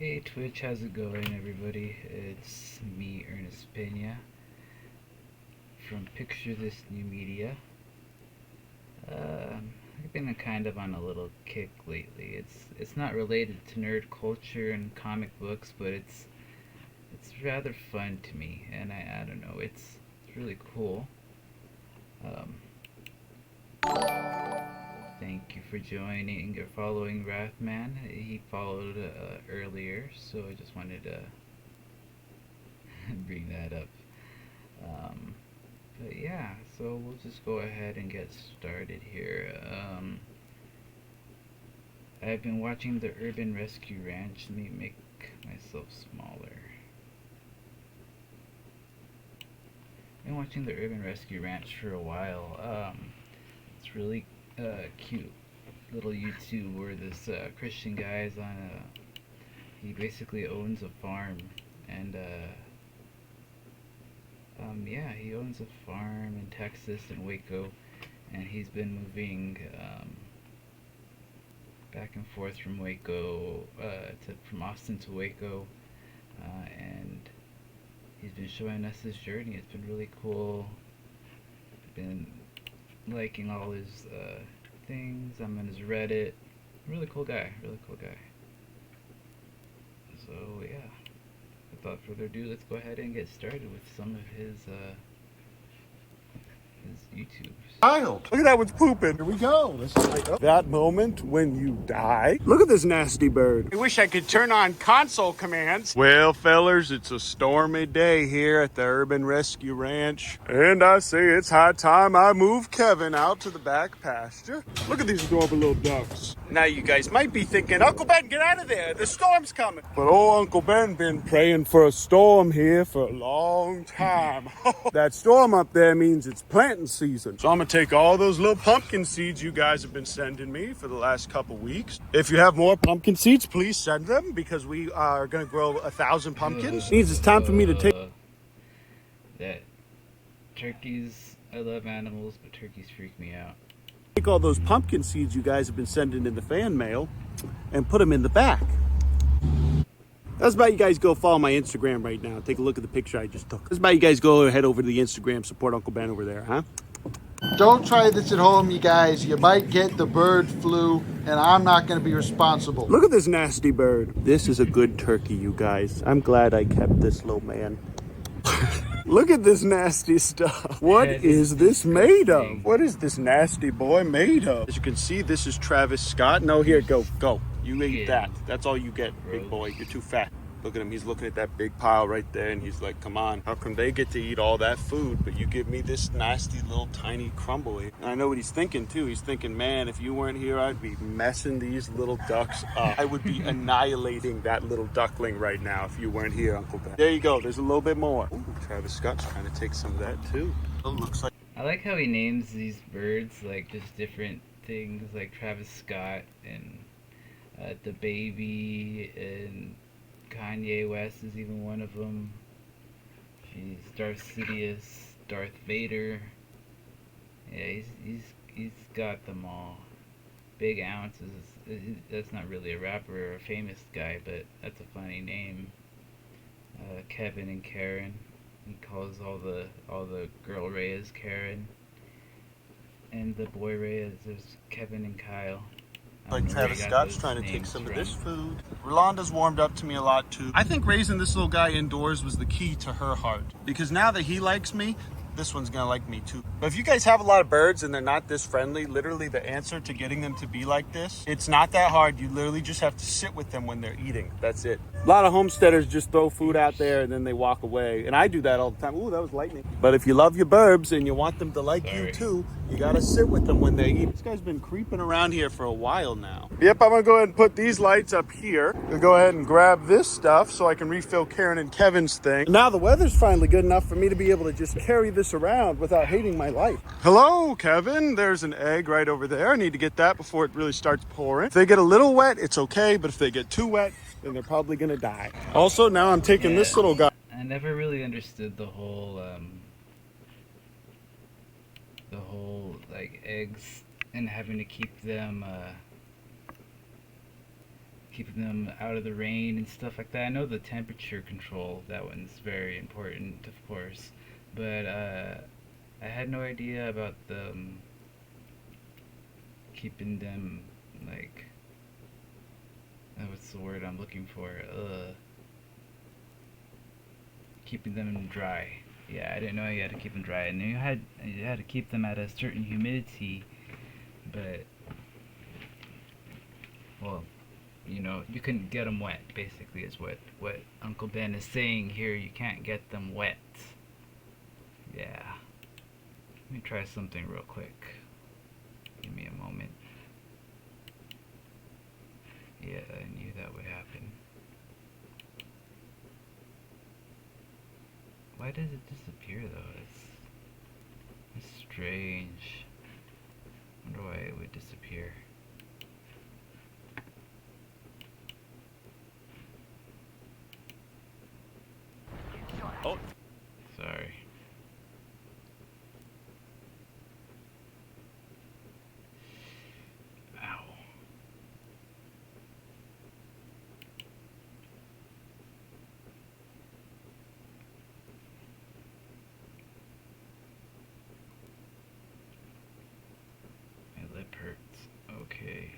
Hey Twitch, how's it going everybody? It's me, Ernest Pena, from PictureThisNewMedia. I've been kind of on a little kick lately. It's not related to nerd culture and comic books, but it's rather fun to me, and I don't know, it's really cool. Um, Thank you for joining or following Wrathman. He followed earlier, so I just wanted to bring that up. Um, but yeah, so we'll just go ahead and get started here. I've been watching the Urban Rescue Ranch. Let me make myself smaller. I've been watching the Urban Rescue Ranch for a while. It's really cute little YouTube where this Christian guy is on he basically owns a farm, and yeah, he owns a farm in Texas in Waco, and he's been moving back and forth from Waco from Austin to Waco, and he's been showing us his journey. It's been really cool. I've been liking all his things. I'm on his Reddit. Really cool guy. Really cool guy. So yeah, without further ado, let's go ahead and get started with some of his YouTubes. Child. Look at that one's pooping. Here we go. That moment when you die. Look at this nasty bird. I wish I could turn on console commands. Well, fellers, it's a stormy day here at the Urban Rescue Ranch. And I say it's high time I move Kevin out to the back pasture. Look at these adorable little ducks. Now you guys might be thinking, Uncle Ben, get out of there. The storm's coming. But old Uncle Ben been praying for a storm here for a long time. That storm up there means it's planting season. So I'm gonna take all those little pumpkin seeds you guys have been sending me for the last couple weeks. If you have more pumpkin seeds, please send them because we are gonna grow 1,000 pumpkins. Means it's time for me to take that turkeys. I love animals, but turkeys freak me out. all those pumpkin seeds you guys have been sending in the fan mail and put them in the back. That's about you guys go follow my Instagram right now. Take a look at the picture I just took. That's about you guys go head over to the Instagram, support Uncle Ben over there, huh? Don't try this at home, you guys. You might get the bird flu, and I'm not going to be responsible. Look at this nasty bird. This is a good turkey, you guys. I'm glad I kept this little man. Look at this nasty stuff. What is this made of? What is this nasty boy made of? As you can see, this is Travis Scott. No, here, go. You ate that. That's all you get, big boy. You're too fat. Look at him. He's looking at that big pile right there, and he's like, come on. How come they get to eat all that food, but you give me this nasty little tiny crumbly? And I know what he's thinking, too. He's thinking, man, if you weren't here, I'd be messing these little ducks up. I would be annihilating that little duckling right now if you weren't here, Uncle Ben. There you go. There's a little bit more. Ooh, Travis Scott's trying to take some of that, too. It looks like... I like how he names these birds like just different things, like Travis Scott and the baby, and Kanye West is even one of them. She's Darth Sidious, Darth Vader. Yeah, he's got them all. Big Ounce that's not really a rapper or a famous guy, but that's a funny name. Kevin and Karen. He calls all the girl Reyes Karen, and the boy Reyes is Kevin and Kyle. Like Travis Scott's trying to take some of this food. Rolanda's warmed up to me a lot too. I think raising this little guy indoors was the key to her heart. Because now that he likes me, this one's gonna like me too. But if you guys have a lot of birds and they're not this friendly, literally the answer to getting them to be like this, it's not that hard. You literally just have to sit with them when they're eating. That's it. A lot of homesteaders just throw food out there and then they walk away. And I do that all the time. Ooh, that was lightning. But if you love your burbs and you want them to like you too, you gotta sit with them when they eat. This guy's been creeping around here for a while now. Yep, I'm gonna go ahead and put these lights up here. I'll go ahead and grab this stuff so I can refill Karen and Kevin's thing. Now the weather's finally good enough for me to be able to just carry this around without hating my life. Hello, Kevin. There's an egg right over there. I need to get that before it really starts pouring. If they get a little wet, it's okay, but if they get too wet, then they're probably gonna die. Also, now I'm taking this little guy. I never really understood the whole like eggs and having to keep them keeping them out of the rain and stuff like that. I know the temperature control, that one's very important, of course, but I had no idea about the keeping them like, what's the word I'm looking for? Keeping them dry. Yeah, I didn't know you had to keep them dry, and you had to keep them at a certain humidity, but well, you know, you couldn't get them wet. Basically, is what Uncle Ben is saying here. You can't get them wet. Yeah. Let me try something real quick. Give me a moment. Yeah, I knew that would happen. Why does it disappear though? It's strange. I wonder why it would disappear. Oh. Sorry. Ow. My lip hurts. Okay.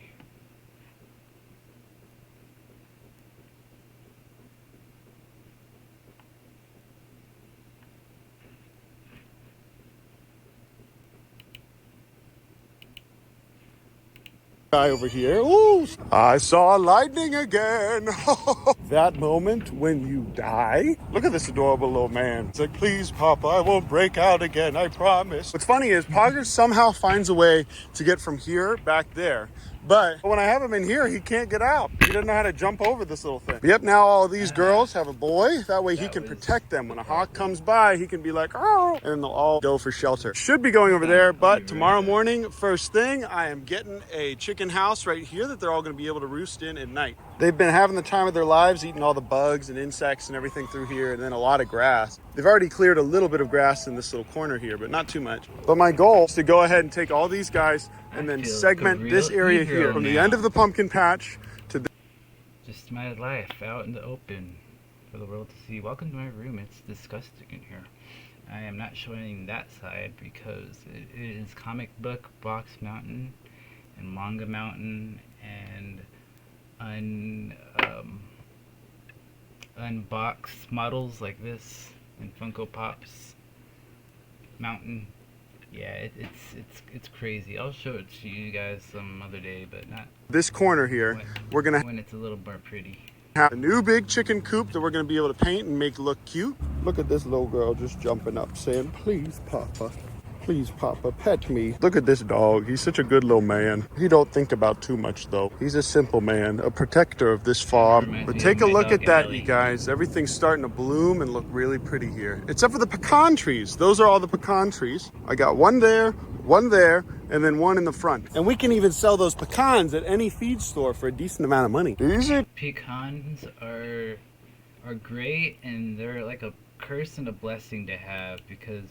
Guy over here. Ooh, I saw lightning again. That moment when you die. Look at this adorable little man. It's like, please, Papa, I won't break out again, I promise. What's funny is Pogger somehow finds a way to get from here back there. But when I have him in here, he can't get out. He doesn't know how to jump over this little thing. Yep, now all these girls have a boy. That way he can protect them. When a hawk comes by, he can be like, oh, and they'll all go for shelter. Should be going over there, but tomorrow morning, first thing, I am getting a chicken house right here that they're all going to be able to roost in at night. They've been having the time of their lives, eating all the bugs and insects and everything through here, and then a lot of grass. They've already cleared a little bit of grass in this little corner here, but not too much. But my goal is to go ahead and take all these guys and then segment this area here from the end of the pumpkin patch to the... Just my life out in the open for the world to see. Welcome to my room. It's disgusting in here. I am not showing that side because it is comic book box mountain and manga mountain and unboxed models like this and Funko Pops mountain. Yeah, it's crazy. I'll show it to you guys some other day, but not this corner here. We're gonna when it's a little more pretty. Have a new big chicken coop that we're gonna be able to paint and make look cute. Look at this little girl just jumping up saying, please, Papa. Please, Papa, pet me. Look at this dog. He's such a good little man. He don't think about too much, though. He's a simple man, a protector of this farm. But take a look at that, you guys. Everything's starting to bloom and look really pretty here. Except for the pecan trees. Those are all the pecan trees. I got one there, and then one in the front. And we can even sell those pecans at any feed store for a decent amount of money. Easy. Pecans are great, and they're like a curse and a blessing to have, because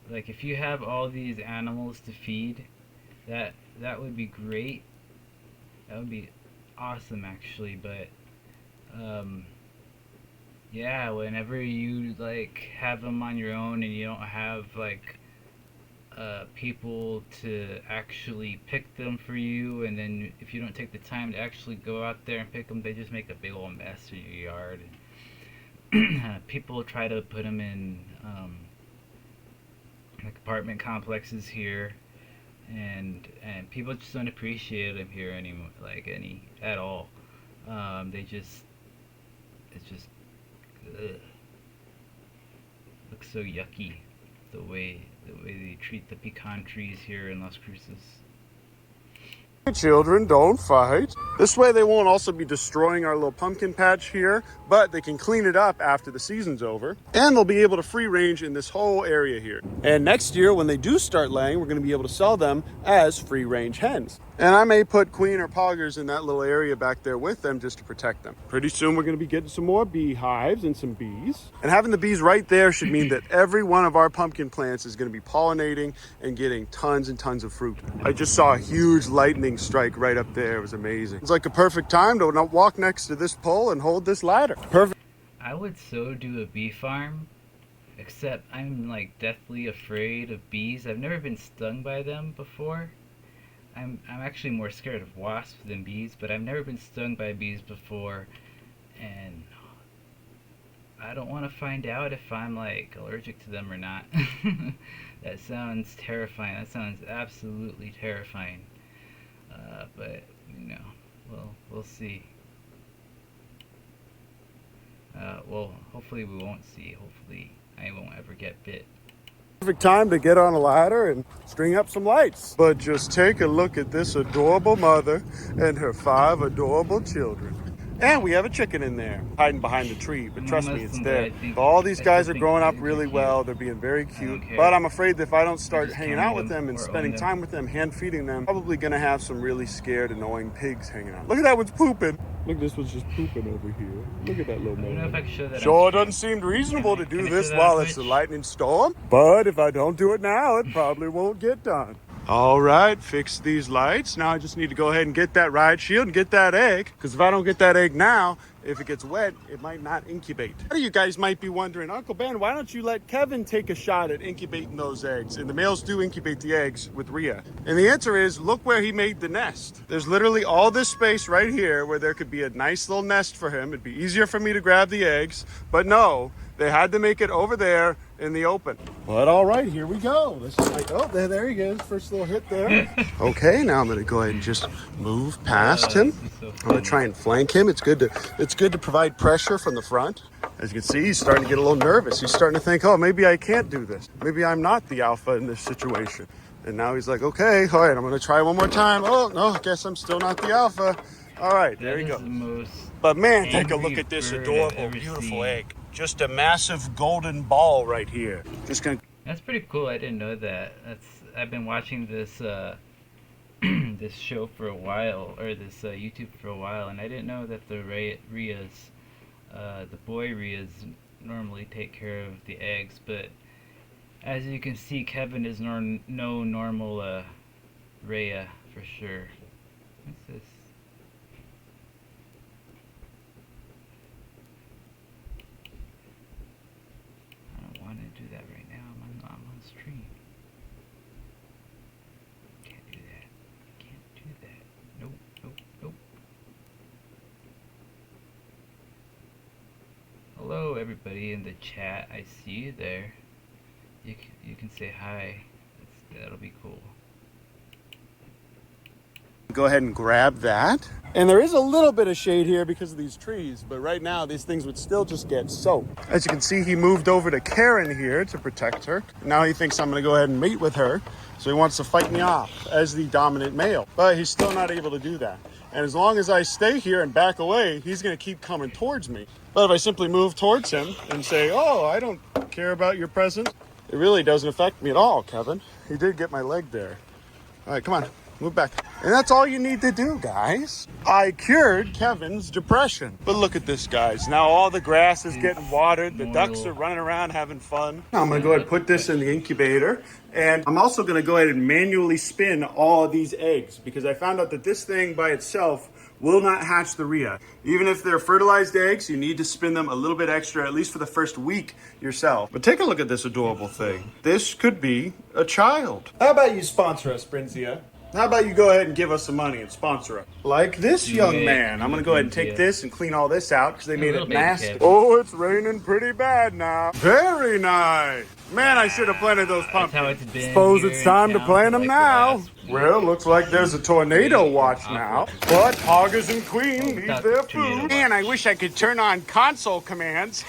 like if you have all these animals to feed, that would be great. That would be awesome, actually. But yeah, whenever you like have them on your own and you don't have like people to actually pick them for you, and then if you don't take the time to actually go out there and pick them, they just make a big old mess in your yard. And people try to put them in like apartment complexes here, and people just don't appreciate them here anymore, like at all. It's just ugh. Looks so yucky the way they treat the pecan trees here in Las Cruces. Children, don't fight. This way they won't also be destroying our little pumpkin patch here, but they can clean it up after the season's over, and they'll be able to free range in this whole area here. And next year, when they do start laying, we're going to be able to sell them as free range hens. And I may put queen or poggers in that little area back there with them just to protect them. Pretty soon we're going to be getting some more beehives and some bees. And having the bees right there should mean that every one of our pumpkin plants is going to be pollinating and getting tons and tons of fruit. I just saw a huge lightning strike right up there. It was amazing. It's like a perfect time to walk next to this pole and hold this ladder. Perfect. I would so do a bee farm, except I'm like deathly afraid of bees. I've never been stung by them before. I'm actually more scared of wasps than bees, but I've never been stung by bees before, and I don't want to find out if I'm like allergic to them or not. That sounds terrifying. That sounds absolutely terrifying. But you know, we'll see. Well, hopefully we won't see. Hopefully I won't ever get bit. Perfect time to get on a ladder and string up some lights. But just take a look at this adorable mother and her 5 adorable children. And we have a chicken in there, hiding behind the tree, but trust me, it's there. But all these guys are growing up really well. They're being very cute. But I'm afraid that if I don't start hanging out with them and spending time with them, hand feeding them, I'm probably gonna have some really scared, annoying pigs hanging out. Look at that one's pooping. Look, this one's just pooping over here. Look at that little man. I don't know if I can show that. Sure doesn't seem reasonable to do this while it's a lightning storm. But if I don't do it now, it probably won't get done. All right, fix these lights. Now I just need to go ahead and get that riot shield and get that egg. Because if I don't get that egg now, if it gets wet, it might not incubate. You guys might be wondering, Uncle Ben, why don't you let Kevin take a shot at incubating those eggs? And the males do incubate the eggs with Rhea. And the answer is, look where he made the nest. There's literally all this space right here where there could be a nice little nest for him. It'd be easier for me to grab the eggs. But no, they had to make it over there in the open. But all right, here we go. This is like, oh, there he is. First little hit there. Okay, now I'm gonna go ahead and just move past him. I'm gonna try and flank him. It's good to provide pressure from the front. As you can see, he's starting to get a little nervous. He's starting to think, oh, maybe I can't do this. Maybe I'm not the alpha in this situation. And now he's like, okay, all right, I'm gonna try one more time. Oh, no, I guess I'm still not the alpha. All right, there you go. But man, take a look at this adorable, beautiful egg. Just a massive golden ball right here. That's pretty cool. I didn't know that. I've been watching this this show for a while, or this YouTube for a while, and I didn't know that the Rheas, the boy Rheas, normally take care of the eggs. But as you can see, Kevin is no normal Rhea for sure. What's this? Do that right now. I'm on stream. Can't do that. Can't do that. Nope, nope, nope. Hello, everybody in the chat. I see you there. You can say hi. That'll be cool. Go ahead and grab that. And there is a little bit of shade here because of these trees, but right now these things would still just get soaked. As you can see, he moved over to Karen here to protect her. Now he thinks I'm gonna go ahead and mate with her. So he wants to fight me off as the dominant male, but he's still not able to do that. And as long as I stay here and back away, he's gonna keep coming towards me. But if I simply move towards him and say, oh, I don't care about your presence, it really doesn't affect me at all, Kevin. He did get my leg there. All right, come on. Move back. And that's all you need to do, guys. I cured Kevin's depression. But look at this, guys. Now all the grass is getting watered. The ducks are running around having fun. Now I'm going to go ahead and put this in the incubator. And I'm also going to go ahead and manually spin all of these eggs because I found out that this thing by itself will not hatch the Rhea. Even if they're fertilized eggs, you need to spin them a little bit extra, at least for the first week yourself. But take a look at this adorable thing. This could be a child. How about you sponsor us, Brinzia? How about you go ahead and give us some money and sponsor us? Like this young man. I'm going to go ahead and take this and clean all this out because they made it nasty. Oh, it's raining pretty bad now. Very nice. Man, I should have planted those pumpkins. Suppose it's time to plant them now. Well, looks like there's a tornado watch now. But hoggers and queen need their food. Man, I wish I could turn on console commands.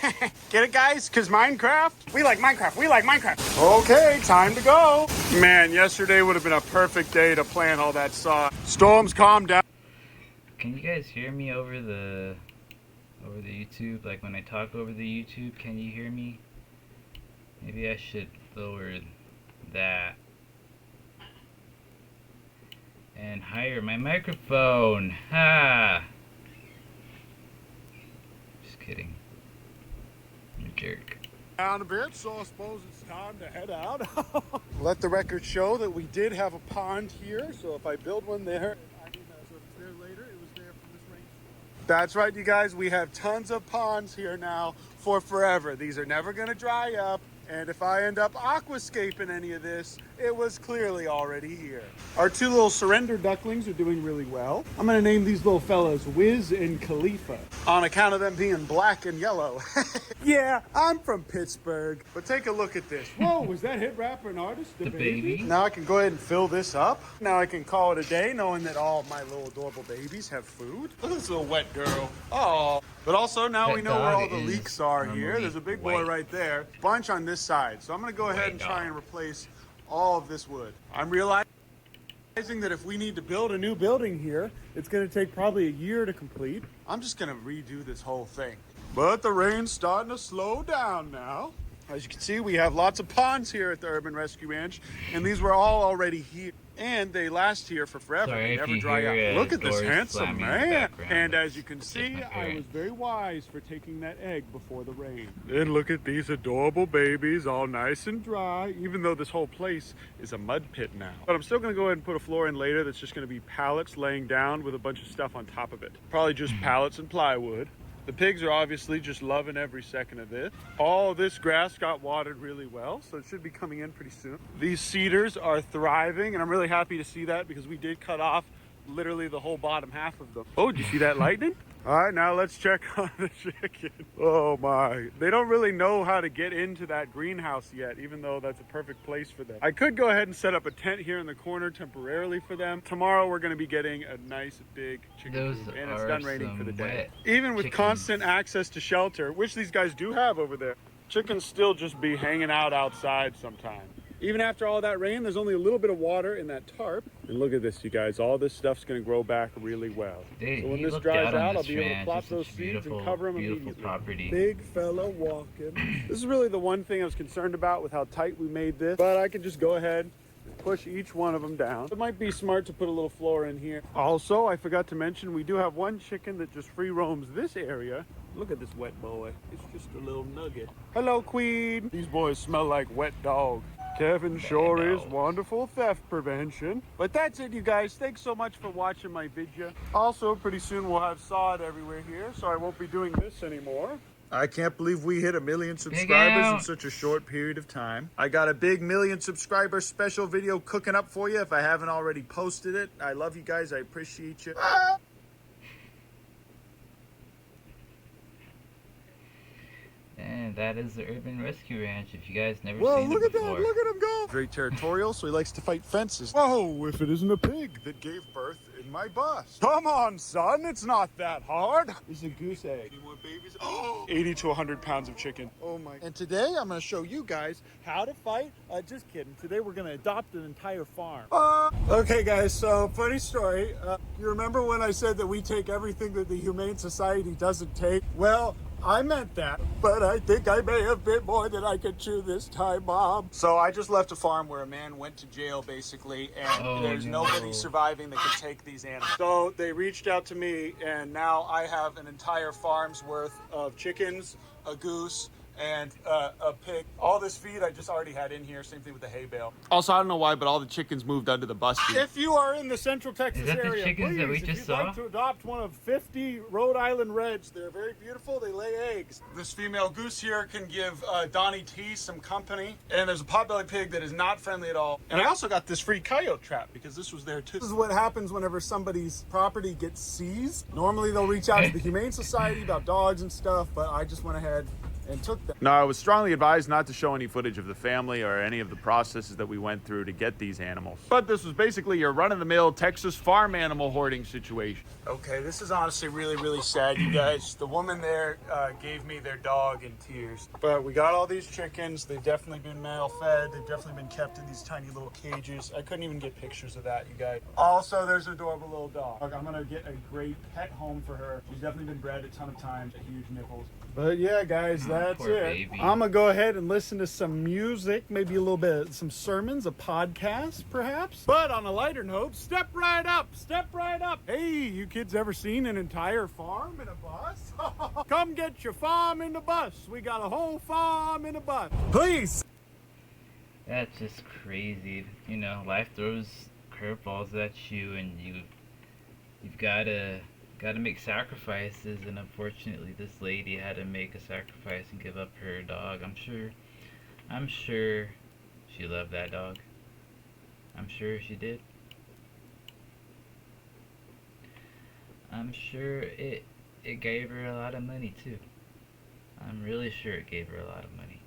Get it, guys? Because Minecraft? We like Minecraft. We like Minecraft. Okay, time to go. Man, yesterday would have been a perfect day to plant all that sod. Storms calm down. Can you guys hear me over the YouTube? Like when I talk over the YouTube, can you hear me? Maybe I should lower that. And higher my microphone. Ha! Just kidding. You jerk. Down a bit, so I suppose it's time to head out. Let the record show that we did have a pond here, so if I build one there, so if it's there later, it was there from this rainstorm. That's right, you guys, we have tons of ponds here now for forever. These are never gonna dry up, and if I end up aquascaping any of this, it was clearly already here. Our two little surrender ducklings are doing really well. I'm gonna name these little fellas Wiz and Khalifa on account of them being black and yellow. Yeah, I'm from Pittsburgh, but take a look at this. Whoa, was that hit rapper and artist The baby? Now I can go ahead and fill this up. Now I can call it a day knowing that all my little adorable babies have food. Look at this little wet girl. Oh, but also now we know where all the leaks are here. There's a big boy right there. Bunch on this side. So I'm gonna go ahead and try and replace all of this wood. I'm realizing that if we need to build a new building here, it's gonna take probably a year to complete. I'm just gonna redo this whole thing. But the rain's starting to slow down now. As you can see, we have lots of ponds here at the Urban Rescue Ranch, and these were all already here. And they last here for forever. They never dry out. Look at this handsome man. And as you can see, I was very wise for taking that egg before the rain. And look at these adorable babies, all nice and dry, even though this whole place is a mud pit now. But I'm still gonna go ahead and put a floor in later that's just gonna be pallets laying down with a bunch of stuff on top of it. Probably just pallets and plywood. The pigs are obviously just loving every second of it. All this grass got watered really well, so it should be coming in pretty soon. These cedars are thriving, and I'm really happy to see that because we did cut off literally the whole bottom half of them. Oh, did you see that lightning? All right, now let's check on the chicken. Oh my, they don't really know how to get into that greenhouse yet, even though that's a perfect place for them. I could go ahead and set up a tent here in the corner temporarily for them. Tomorrow we're gonna be getting a nice big chicken coop, and it's done raining for the day. Even with constant access to shelter, which these guys do have over there, chickens still just be hanging out outside sometimes. Even after all that rain, there's only a little bit of water in that tarp. And look at this, you guys. All this stuff's going to grow back really well. Dude, so when this dries out, I'll be able to plop those seeds and cover them immediately. Property. Big fella walking. This is really the one thing I was concerned about with how tight we made this. But I can just go ahead and push each one of them down. It might be smart to put a little floor in here. Also, I forgot to mention, we do have one chicken that just free roams this area. Look at this wet boy. It's just a little nugget. Hello, Queen. These boys smell like wet dog. Kevin sure is wonderful theft prevention. But that's it, you guys. Thanks so much for watching my video. Also, pretty soon we'll have sod everywhere here, so I won't be doing this anymore. I can't believe we hit 1 million subscribers in such a short period of time. I got a big 1 million subscriber special video cooking up for you if I haven't already posted it. I love you guys. I appreciate you. And that is the Urban Rescue Ranch. If you guys never Whoa, seen look it at before. that! Look at him go! Very territorial, so he likes to fight fences. Whoa! If it isn't a pig that gave birth in my bus. Come on, son! It's not that hard. This is a goose egg. Any more babies? Oh! 80 to 100 pounds of chicken. Oh my! And today I'm going to show you guys how to fight. Just kidding. Today we're going to adopt an entire farm. Okay, guys. So funny story. You remember when I said that we take everything that the Humane Society doesn't take? Well, I meant that, but I think I may have bit more than I could chew this time, Mom. So I just left a farm where a man went to jail, basically, and there's nobody surviving that can take these animals. So they reached out to me, and now I have an entire farm's worth of chickens, a goose, and a pig. All this feed I just already had in here. Same thing with the hay bale. Also, I don't know why, but all the chickens moved under the bus feed. If you are in the Central Texas area, chickens that we please, just if you'd like to adopt one of 50 Rhode Island Reds, they're very beautiful. They lay eggs. This female goose here can give Donnie T some company. And there's a potbelly pig that is not friendly at all. And I also got this free coyote trap because this was there too. This is what happens whenever somebody's property gets seized. Normally they'll reach out to the Humane Society about dogs and stuff, but I just went ahead and took them. Now, I was strongly advised not to show any footage of the family or any of the processes that we went through to get these animals. But this was basically your run-of-the-mill Texas farm animal hoarding situation. Okay, this is honestly really, really sad, you guys. The woman there gave me their dog in tears. But we got all these chickens. They've definitely been male-fed. They've definitely been kept in these tiny little cages. I couldn't even get pictures of that, you guys. Also, there's an adorable little dog. I'm gonna get a great pet home for her. She's definitely been bred a ton of times, huge nipples. But yeah, guys, that's poor it. baby. I'm gonna go ahead and listen to some music, maybe a little bit, some sermons, a podcast, perhaps. But on a lighter note, step right up, step right up. Hey, you kids ever seen an entire farm in a bus? Come get your farm in the bus. We got a whole farm in a bus. Please. That's just crazy. You know, life throws curveballs at you, and you've gotta make sacrifices. And unfortunately, this lady had to make a sacrifice and give up her dog. I'm sure she loved that dog. I'm sure she did. I'm sure it gave her a lot of money too. I'm really sure it gave her a lot of money.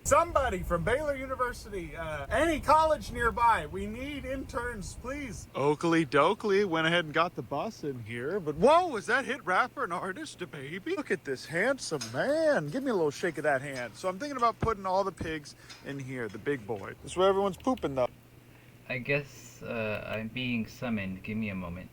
Somebody from Baylor University, any college nearby, we need interns, please. Oakley Dokley went ahead and got the bus in here, but whoa, is that hit rapper and artist a baby? Look at this handsome man. Give me a little shake of that hand. So I'm thinking about putting all the pigs in here, the big boy. This is where everyone's pooping though. I guess I'm being summoned. Give me a moment.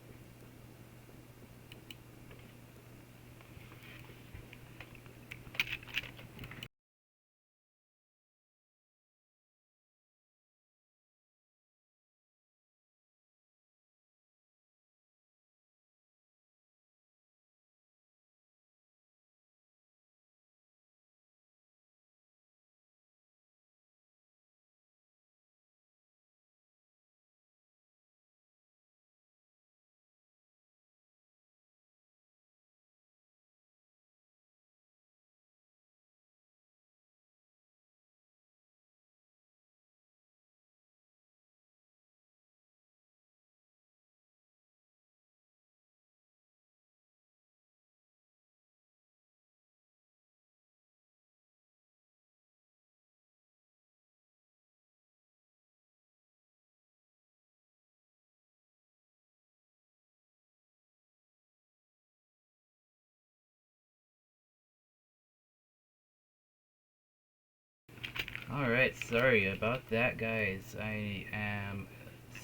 Alright, sorry about that, guys. I am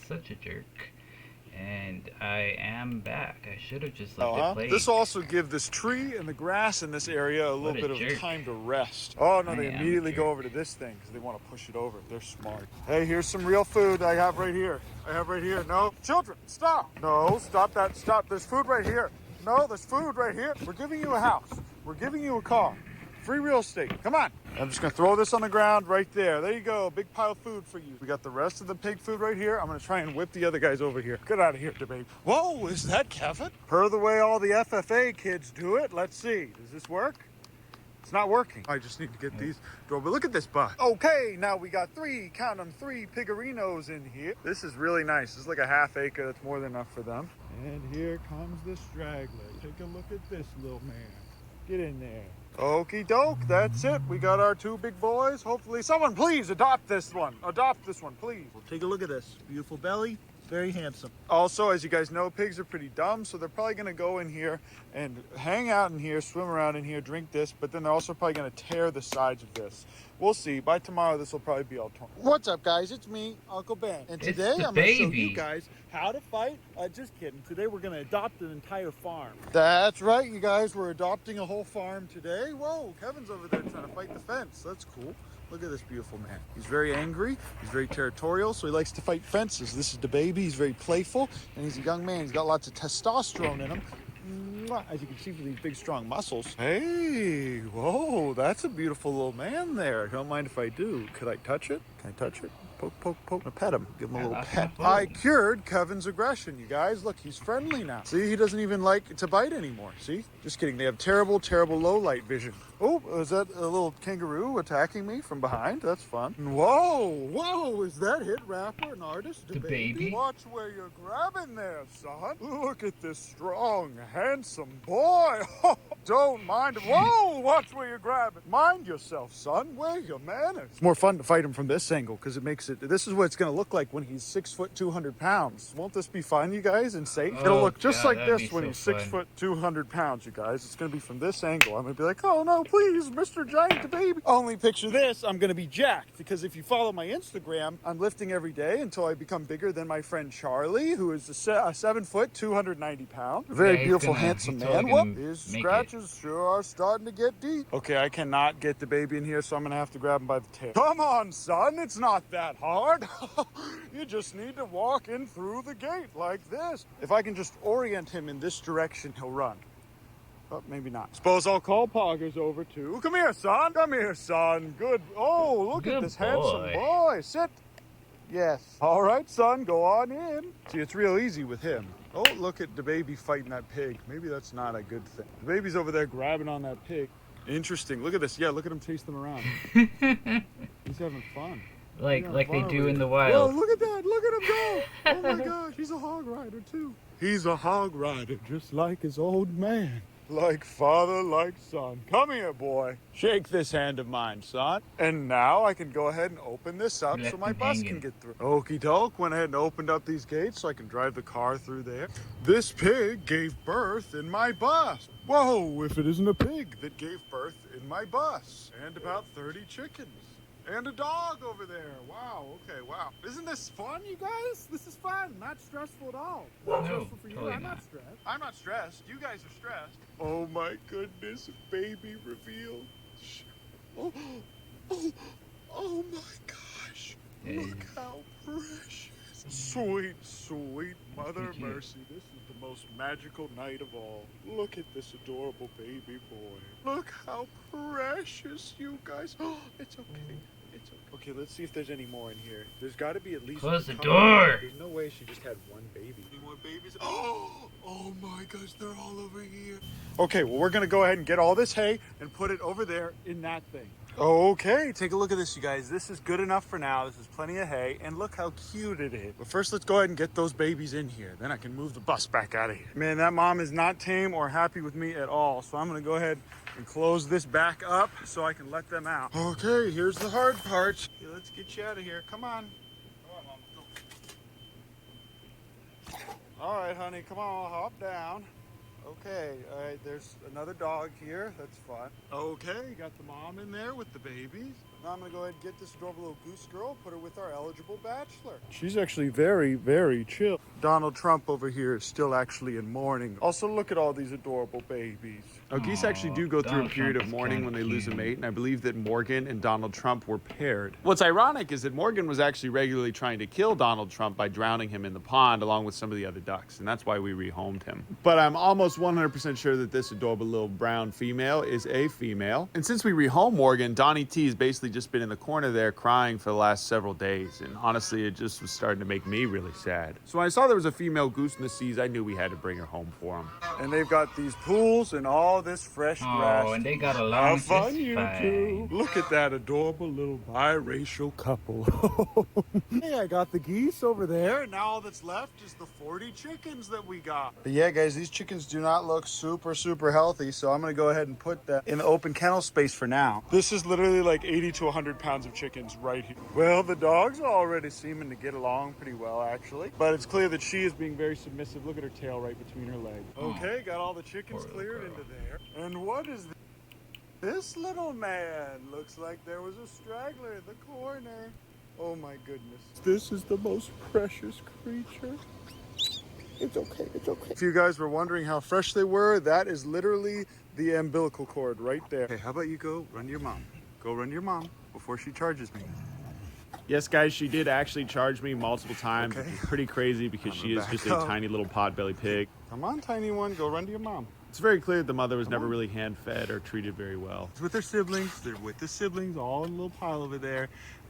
such a jerk. And I am back. I should have just left it play. This will also give this tree and the grass in this area a little bit of time to rest. Oh no, they immediately go over to this thing because they want to push it over. They're smart. Hey, here's some real food I have right here. No, children, stop. No, stop that. Stop. There's food right here. No, there's food right here. We're giving you a house. We're giving you a car. Free real estate. Come on. I'm just going to throw this on the ground right there. There you go. Big pile of food for you. We got the rest of the pig food right here. I'm going to try and whip the other guys over here. Get out of here, debate. Whoa, is that Kevin? Per the way all the FFA kids do it. Let's see. Does this work? It's not working. I just need to get these door. But look at this bus. Okay, now we got three, count them, 3 pigarinos in here. This is really nice. This is like a half acre. That's more than enough for them. And here comes the straggler. Take a look at this little man. Get in there. Okie doke, that's it. We got our 2 big boys. Hopefully, someone please adopt this one. Adopt this one, please. Well, take a look at this. Beautiful belly, very handsome. Also, as you guys know, pigs are pretty dumb, so they're probably gonna go in here and hang out in here, swim around in here, drink this, but then they're also probably gonna tear the sides of this. We'll see. By tomorrow, this will probably be all torn. What's up, guys? It's me, Uncle Ben. And today, I'm gonna show you guys how to fight. Just kidding. Today, we're gonna adopt an entire farm. That's right, you guys. We're adopting a whole farm today. Whoa, Kevin's over there trying to fight the fence. That's cool. Look at this beautiful man. He's very angry. He's very territorial, so he likes to fight fences. This is the baby. He's very playful, and he's a young man. He's got lots of testosterone in him. As you can see from these big, strong muscles. Hey, whoa, that's a beautiful little man there. Don't mind if I do. Could I touch it? Can I touch it? Poke, poke, poke. I'm gonna pet him. Give him a little pet. I cured Kevin's aggression, you guys. Look, he's friendly now. See, he doesn't even like to bite anymore. See? Just kidding. They have terrible, terrible low light vision. Oh, is that a little kangaroo attacking me from behind? That's fun. Whoa, whoa, is that hit rapper an artist? The baby? Watch where you're grabbing there, son. Look at this strong, handsome boy. Don't mind him. Whoa, watch where you're grabbing. Mind yourself, son. Where your manners? It's more fun to fight him from this angle because it makes it, this is what it's going to look like when he's 6 foot, 200 pounds. Won't this be fun, you guys, and safe? It'll look just like this when he's 6 foot, 200 pounds, you guys. It's going to be from this angle. I'm going to be like, oh no, please, Mr. Giant Baby. Only picture this, I'm gonna be jacked, because if you follow my Instagram, I'm lifting every day until I become bigger than my friend Charlie, who is a 7 foot, 290 pound. Very beautiful, handsome man. Whoop, his scratches sure are starting to get deep. Okay, I cannot get the baby in here, so I'm gonna have to grab him by the tail. Come on, son, it's not that hard. You just need to walk in through the gate like this. If I can just orient him in this direction, he'll run. Oh, maybe not. Suppose I'll call Poggers over too. Come here, son. Come here, son. Good. Oh, look at this handsome boy. Sit. Yes. All right, son. Go on in. See, it's real easy with him. Oh, look at the baby fighting that pig. Maybe that's not a good thing. The baby's over there grabbing on that pig. Interesting. Look at this. Yeah, look at him chase them around. He's having fun. Like they do in the wild. Whoa, look at that. Look at him go. Oh, my gosh. He's a hog rider, too. He's a hog rider, just like his old man. Like father, like son. Come here, boy. Shake this hand of mine, son. And now I can go ahead and open this up so my bus can get through. Okie doke. Went ahead and opened up these gates so I can drive the car through there. This pig gave birth in my bus. Whoa, if it isn't a pig that gave birth in my bus. And about 30 chickens. And a dog over there. Wow, okay, wow. Isn't this fun, you guys? This is fun. Not stressful at all. Not stressful for you. Totally I'm not stressed. I'm not stressed. You guys are stressed. Oh my goodness, baby reveal. Oh, oh my gosh. Look how precious. Sweet, sweet Mother Mercy. This is the most magical night of all. Look at this adorable baby boy. Look how precious, you guys. Oh, it's okay. It's okay. Okay, let's see if there's any more in here. There's got to be at least. Close the door. There's no way she just had one baby. Any more babies? Oh my gosh, they're all over here. Okay, well, we're going to go ahead and get all this hay and put it over there in that thing. Okay, take a look at this, you guys. This is good enough for now. This is plenty of hay, and look how cute it is. But first, let's go ahead and get those babies in here. Then I can move the bus back out of here. Man, that mom is not tame or happy with me at all. So I'm going to go ahead and close this back up so I can let them out. Okay, here's the hard part. Okay, let's get you out of here. Come on. Come on, Mom. Go. All right, honey, come on, hop down. Okay, all right, there's another dog here. That's fun. Okay, got the mom in there with the babies. Now I'm gonna go ahead and get this adorable little goose girl, put her with our eligible bachelor. She's actually very, very chill. Donald Trump over here is still actually in mourning. Also, look at all these adorable babies. Now, geese actually do go through a period of mourning when they lose a mate, and I believe that Morgan and Donald Trump were paired. What's ironic is that Morgan was actually regularly trying to kill Donald Trump by drowning him in the pond along with some of the other ducks, and that's why we rehomed him. But I'm almost 100% sure that this adorable little brown female is a female. And since we rehomed Morgan, Donnie T has basically just been in the corner there crying for the last several days, and honestly, it just was starting to make me really sad. So when I saw there was a female goose in the seas, I knew we had to bring her home for him. And they've got these pools and all this fresh grass. Oh, and they got a long fun, you two. Look at that adorable little biracial couple. Hey, I got the geese over there, and now all that's left is the 40 chickens that we got. But yeah, guys, these chickens do not look super healthy, so I'm gonna go ahead and put that in the open kennel space for now. This is literally like 80 to 100 pounds of chickens right here. Well, the dogs are already seeming to get along pretty well, actually, but it's clear that she is being very submissive. Look at her tail right between her legs. Okay, got all the chickens cleared into there. And what is this little man? Looks like there was a straggler in the corner. Oh my goodness. This is the most precious creature. It's okay, it's okay. If you guys were wondering how fresh they were, that is literally the umbilical cord right there. Okay, how about you go run to your mom? Go run to your mom before she charges me. Yes, guys, she did actually charge me multiple times. Okay. It's pretty crazy because she is just a tiny little pot-bellied pig. Come on, tiny one, go run to your mom. It's very clear the mother was never really hand-fed or treated very well. It's with her siblings. They're with the siblings, all in a little pile over there.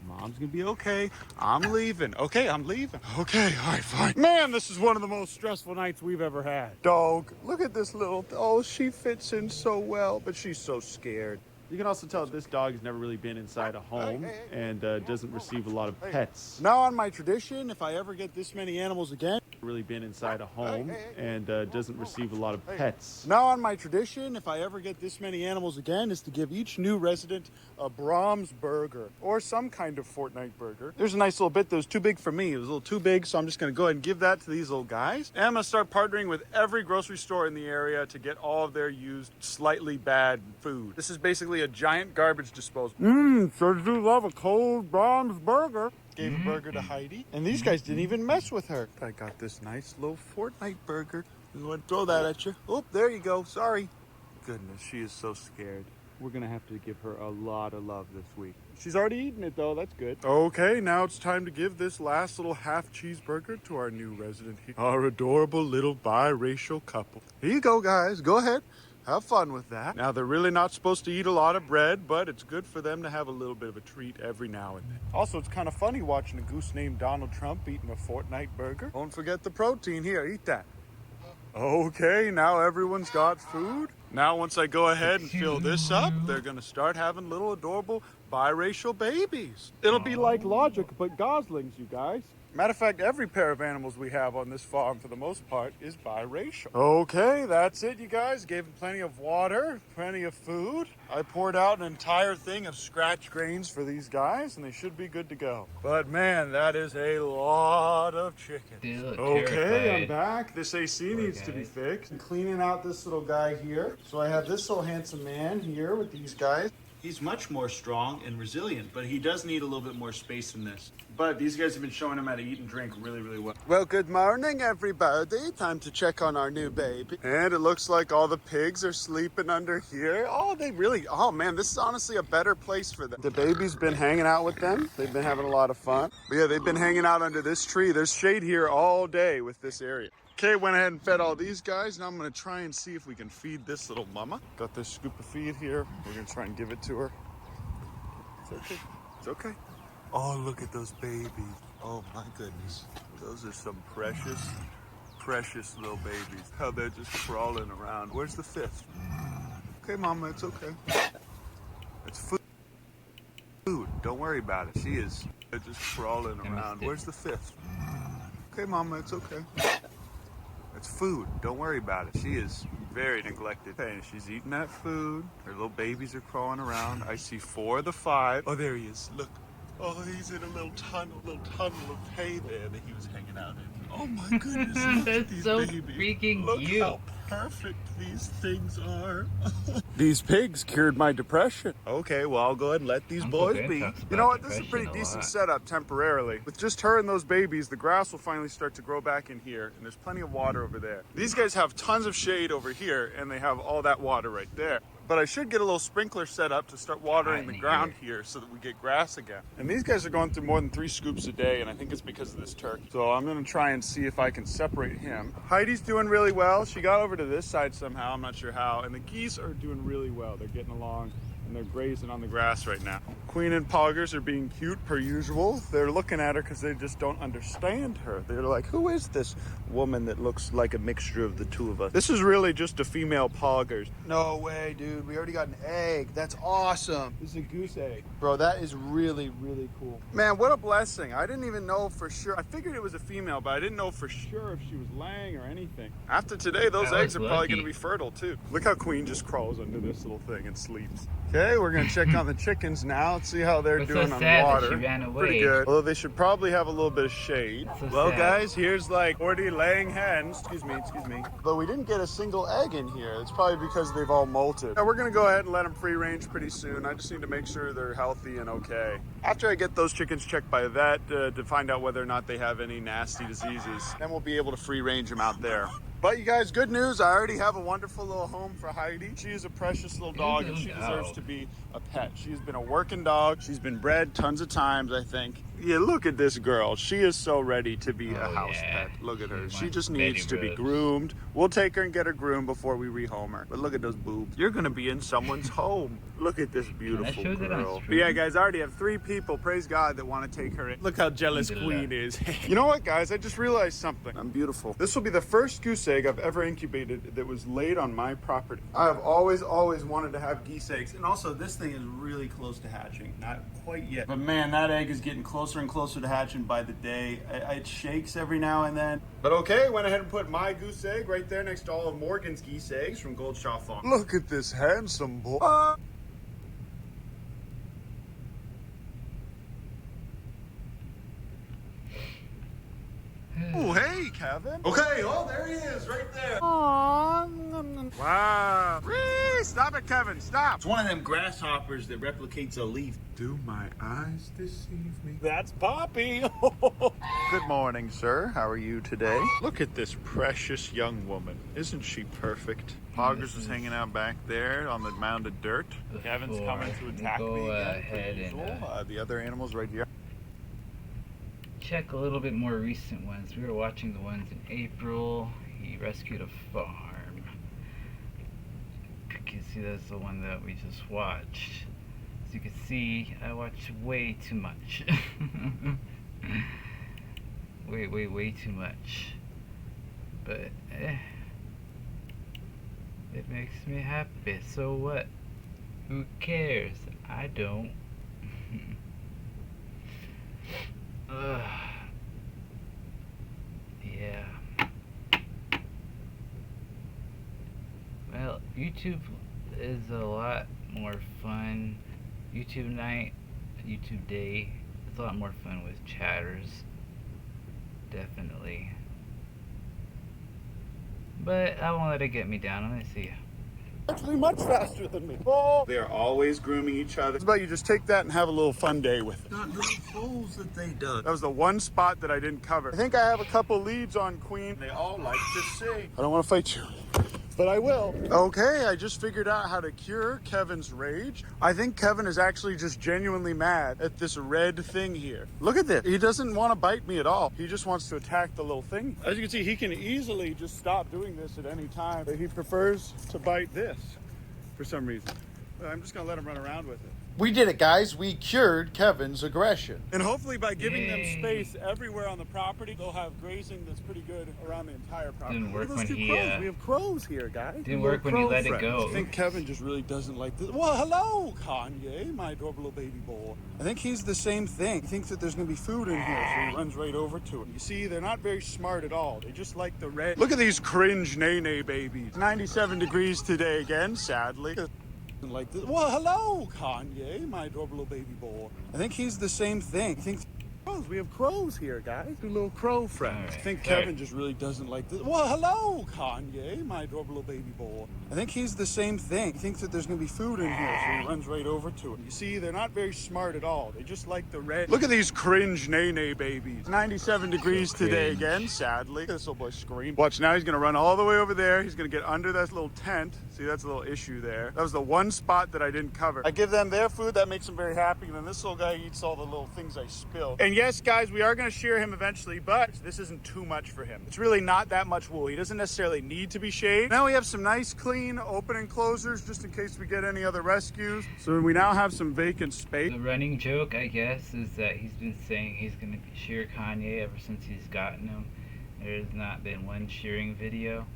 Mom's gonna be okay. I'm leaving. Okay, I'm leaving. Okay, all right, fine. Man, this is one of the most stressful nights we've ever had. Dog, look at this little, oh, she fits in so well, but she's so scared. You can also tell this dog has never really been inside a home and doesn't receive a lot of pets. Now on my tradition, if I ever get this many animals again, really been inside a home and doesn't receive a lot of pets. Now on my tradition, if I ever get this many animals again, is to give each new resident a Brahms burger or some kind of Fortnite burger. There's a nice little bit that was too big for me. It was a little too big, so I'm just gonna go ahead and give that to these little guys. And I'm gonna start partnering with every grocery store in the area to get all of their used, slightly bad food. This is basically a giant garbage disposal. Sure do love a cold Brahms burger. Gave a burger to Heidi, and these guys didn't even mess with her. I got this nice little Fortnite burger. I'm going to throw that at you. Oh, there you go. Sorry. Goodness, she is so scared. We're going to have to give her a lot of love this week. She's already eaten it, though. That's good. Okay, now it's time to give this last little half cheeseburger to our new resident here. Our adorable little biracial couple. Here you go, guys. Go ahead. Have fun with that. Now, they're really not supposed to eat a lot of bread, but it's good for them to have a little bit of a treat every now and then. Also, it's kind of funny watching a goose named Donald Trump eating a Fortnite burger. Don't forget the protein. Here, eat that. Okay, now everyone's got food. Now, once I go ahead and fill this up, they're going to start having little adorable biracial babies. It'll be like Logic, but goslings, you guys. Matter of fact, every pair of animals we have on this farm, for the most part, is biracial. Okay, that's it, you guys. Gave them plenty of water, plenty of food. I poured out an entire thing of scratch grains for these guys, and they should be good to go. But man, that is a lot of chicken. Okay, I'm back. This AC needs to be fixed. I'm cleaning out this little guy here. So I have this little handsome man here with these guys. He's much more strong and resilient, but he does need a little bit more space than this. But these guys have been showing him how to eat and drink really, really well. Well, good morning, everybody. Time to check on our new baby. And it looks like all the pigs are sleeping under here. Oh man, this is honestly a better place for them. The baby's been hanging out with them. They've been having a lot of fun. But yeah, they've been hanging out under this tree. There's shade here all day with this area. Okay, went ahead and fed all these guys. Now I'm gonna try and see if we can feed this little mama. Got this scoop of feed here. We're gonna try and give it to her. It's okay, it's okay. Oh, look at those babies. Oh my goodness. Those are some precious, precious little babies. How they're just crawling around. Where's the fifth? Okay, mama, it's okay. It's food, don't worry about it. She is just crawling around. Where's the fifth? Okay, mama, it's okay. It's food. Don't worry about it. She is very neglected. And she's eating that food. Her little babies are crawling around. I see 4 of the 5. Oh, there he is. Look. Oh, he's in a little tunnel of hay there that he was hanging out in. Oh my goodness. Look at these so babies. freaking Look cute. how perfect these things are. These pigs cured my depression. Okay, well, I'll go ahead and let these boys be. You know what? This is a pretty decent setup temporarily. With just her and those babies, the grass will finally start to grow back in here, and there's plenty of water over there. These guys have tons of shade over here, and they have all that water right there. But I should get a little sprinkler set up to start watering the ground here so that we get grass again. And these guys are going through more than 3 scoops a day, and I think it's because of this turkey. So I'm gonna try and see if I can separate him. Heidi's doing really well. She got over to this side somehow, I'm not sure how. And the geese are doing really well. They're getting along and they're grazing on the grass right now. Queen and Poggers are being cute per usual. They're looking at her because they just don't understand her. They're like, who is this woman that looks like a mixture of the two of us? This is really just a female Poggers. No way, dude. We already got an egg. That's awesome. This is a goose egg. Bro, that is really, really cool. Man, what a blessing. I didn't even know for sure. I figured it was a female, but I didn't know for sure if she was laying or anything. After today, those eggs are probably going to be fertile too. Look how Queen just crawls under this little thing and sleeps. Okay, we're gonna check on the chickens now. Let's see how they're doing on water. She ran away. Pretty good. Although they should probably have a little bit of shade. Well, guys, here's like 40 laying hens. Excuse me. But we didn't get a single egg in here. It's probably because they've all molted. Now, we're gonna go ahead and let them free range pretty soon. I just need to make sure they're healthy and okay. After I get those chickens checked by a vet to find out whether or not they have any nasty diseases, then we'll be able to free range them out there. But you guys, good news. I already have a wonderful little home for Heidi. She is a precious little dog and she deserves to be a pet. She's been a working dog. She's been bred tons of times, I think. Yeah, look at this girl. She is so ready to be a house pet. Look at her. She just needs to be groomed. We'll take her and get her groomed before we rehome her. But look at those boobs. You're going to be in someone's home. Look at this beautiful girl. But yeah, guys, I already have 3 people, praise God, that want to take her in. Look how jealous Queen is. You know what, guys? I just realized something. I'm beautiful. This will be the first goose goose egg I've ever incubated that was laid on my property. I have always wanted to have geese eggs. And also, this thing is really close to hatching. Not quite yet. But man, that egg is getting closer and closer to hatching by the day. It shakes every now and then. But okay, went ahead and put my goose egg right there next to all of Morgan's geese eggs from Goldshaw Farm. Look at this handsome boy. Oh, hey, Kevin. Okay, oh, there he is, right there. Aww. Wow. Whee! Stop it, Kevin, stop. It's one of them grasshoppers that replicates a leaf. Do my eyes deceive me? That's Poppy. Good morning, sir. How are you today? Look at this precious young woman. Isn't she perfect? Poggers is hanging out back there on the mound of dirt. Kevin's coming to attack me again. The other animals right here. Check a little bit more recent ones. We were watching the ones in April. He rescued a farm. You can see that's the one that we just watched. As you can see, I watch way too much. way too much. But it makes me happy. So what? Who cares? I don't. Yeah. Well, YouTube is a lot more fun. YouTube night, YouTube day, it's a lot more fun with chatters. Definitely. But I won't let it get me down. I'm gonna see. Actually much faster than me. Oh, they are always grooming each other. It's about you just take that and have a little fun day with it. Got little holes that they dug. That was the one spot that I didn't cover. I think I have a couple leads on Queen. They all like to sing. I don't want to fight you, but I will. Okay, I just figured out how to cure Kevin's rage. I think Kevin is actually just genuinely mad at this red thing here. Look at this. He doesn't want to bite me at all. He just wants to attack the little thing. As you can see, he can easily just stop doing this at any time. But he prefers to bite this for some reason. I'm just gonna let him run around with it. We did it, guys. We cured Kevin's aggression. And hopefully by giving them space everywhere on the property, they'll have grazing that's pretty good around the entire property. Didn't work when he, we have crows here, guys. Didn't work when you let it go. I think Kevin just really doesn't like this. Well, hello, Kanye, my adorable little baby boy. I think he's the same thing. He thinks that there's going to be food in here, so he runs right over to it. You see, they're not very smart at all. They just like the red. Look at these cringe nay babies. 97 degrees today again, sadly. Like this. Well, hello, Kanye, my adorable little baby boy. I think he's the same thing. He thinks we have crows here, guys. Two little crow friends. Right. I think Kevin just really doesn't like this. Well, hello, Kanye, my adorable little baby boy. I think he's the same thing. He thinks that there's going to be food in here, so he runs right over to it. You see, they're not very smart at all. They just like the red. Look at these cringe nay babies. 97 degrees today again, sadly. This little boy screamed. Watch, now he's going to run all the way over there. He's going to get under that little tent. See, that's a little issue there. That was the one spot that I didn't cover. I give them their food. That makes them very happy. And then this little guy eats all the little things I spill. And yes, guys, we are going to shear him eventually, but this isn't too much for him. It's really not that much wool. He doesn't necessarily need to be shaved. Now we have some nice, clean open and closers just in case we get any other rescues. So we now have some vacant space. The running joke, I guess, is that he's been saying he's going to shear Kanye ever since he's gotten him. There's not been one shearing video.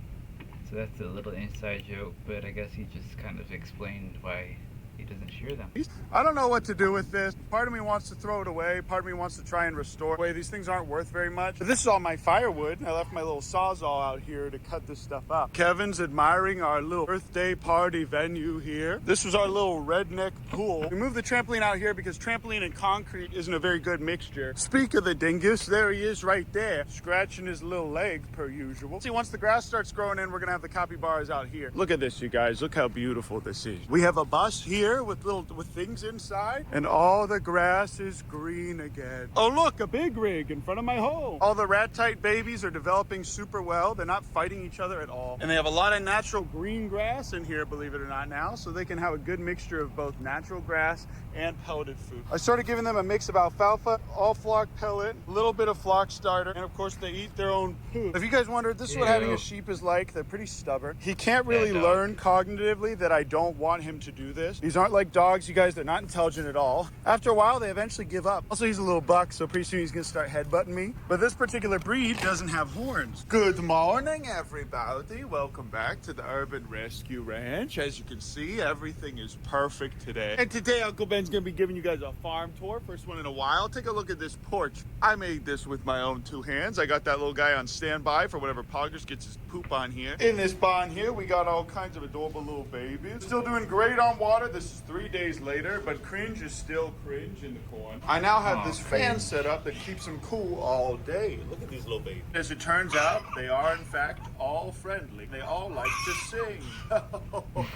So that's a little inside joke, but I guess he just kind of explained why he doesn't shear them. I don't know what to do with this. Part of me wants to throw it away. Part of me wants to try and restore it. These things aren't worth very much. But this is all my firewood. I left my little Sawzall out here to cut this stuff up. Kevin's admiring our little birthday party venue here. This was our little redneck pool. We moved the trampoline out here because trampoline and concrete isn't a very good mixture. Speak of the dingus, there he is right there, scratching his little leg per usual. See, once the grass starts growing in, we're gonna have the capybaras out here. Look at this, you guys. Look how beautiful this is. We have a bus here with things inside, and all the grass is green again. Oh look, a big rig in front of my home. All the rat-tight babies are developing super well. They're not fighting each other at all, and they have a lot of natural green grass in here, believe it or not, now, so they can have a good mixture of both natural grass and pelleted food. I started giving them a mix of alfalfa, all flock pellet, a little bit of flock starter, and of course they eat their own poop. If you guys wondered, this is what having a sheep is like. They're pretty stubborn. He can't really learn cognitively that I don't want him to do this. These aren't like dogs, you guys. They're not intelligent at all. After a while, they eventually give up. Also, he's a little buck, so pretty soon he's gonna start headbutting me. But this particular breed doesn't have horns. Good morning, everybody. Welcome back to the Urban Rescue Ranch. As you can see, everything is perfect today. And today, Uncle Ben's gonna be giving you guys a farm tour. First one in a while. Take a look at this porch. I made this with my own 2 hands. I got that little guy on standby for whatever Poggers gets his poop on here. In this barn here, we got all kinds of adorable little babies. Still doing great on water. This is 3 days later, but Cringe is still Cringe in the corn. I now have this fan set up that keeps him cool all day. Look at these little babies. As it turns out, they are in fact all friendly. They all like to sing.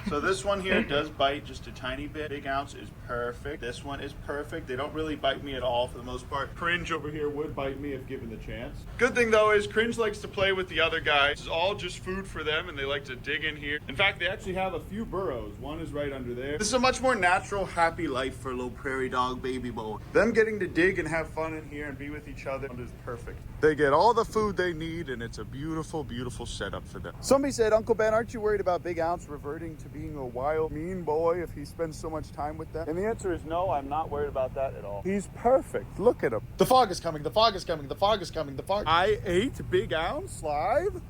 So this one here does bite just a tiny bit. Big Ounce is perfect. This one is perfect. They don't really bite me at all for the most part. Cringe over here would bite me if given the chance. Good thing though is Cringe likes to play with the other guys. This is all just food for them and they like to dig in here. In fact, they actually have a few burrows. One is right under there. This is a much more natural, happy life for a little prairie dog baby boy. Them getting to dig and have fun in here and be with each other is perfect. They get all the food they need and it's a beautiful, beautiful setup for them. Somebody said, Uncle Ben, aren't you worried about Big Ounce reverting to being a wild, mean boy if he spends so much time with them? And the answer is no, I'm not worried about that at all. He's perfect. Look at him. The fog is coming. The fog is coming. The fog is coming. The fog. I ate Big Ounce live.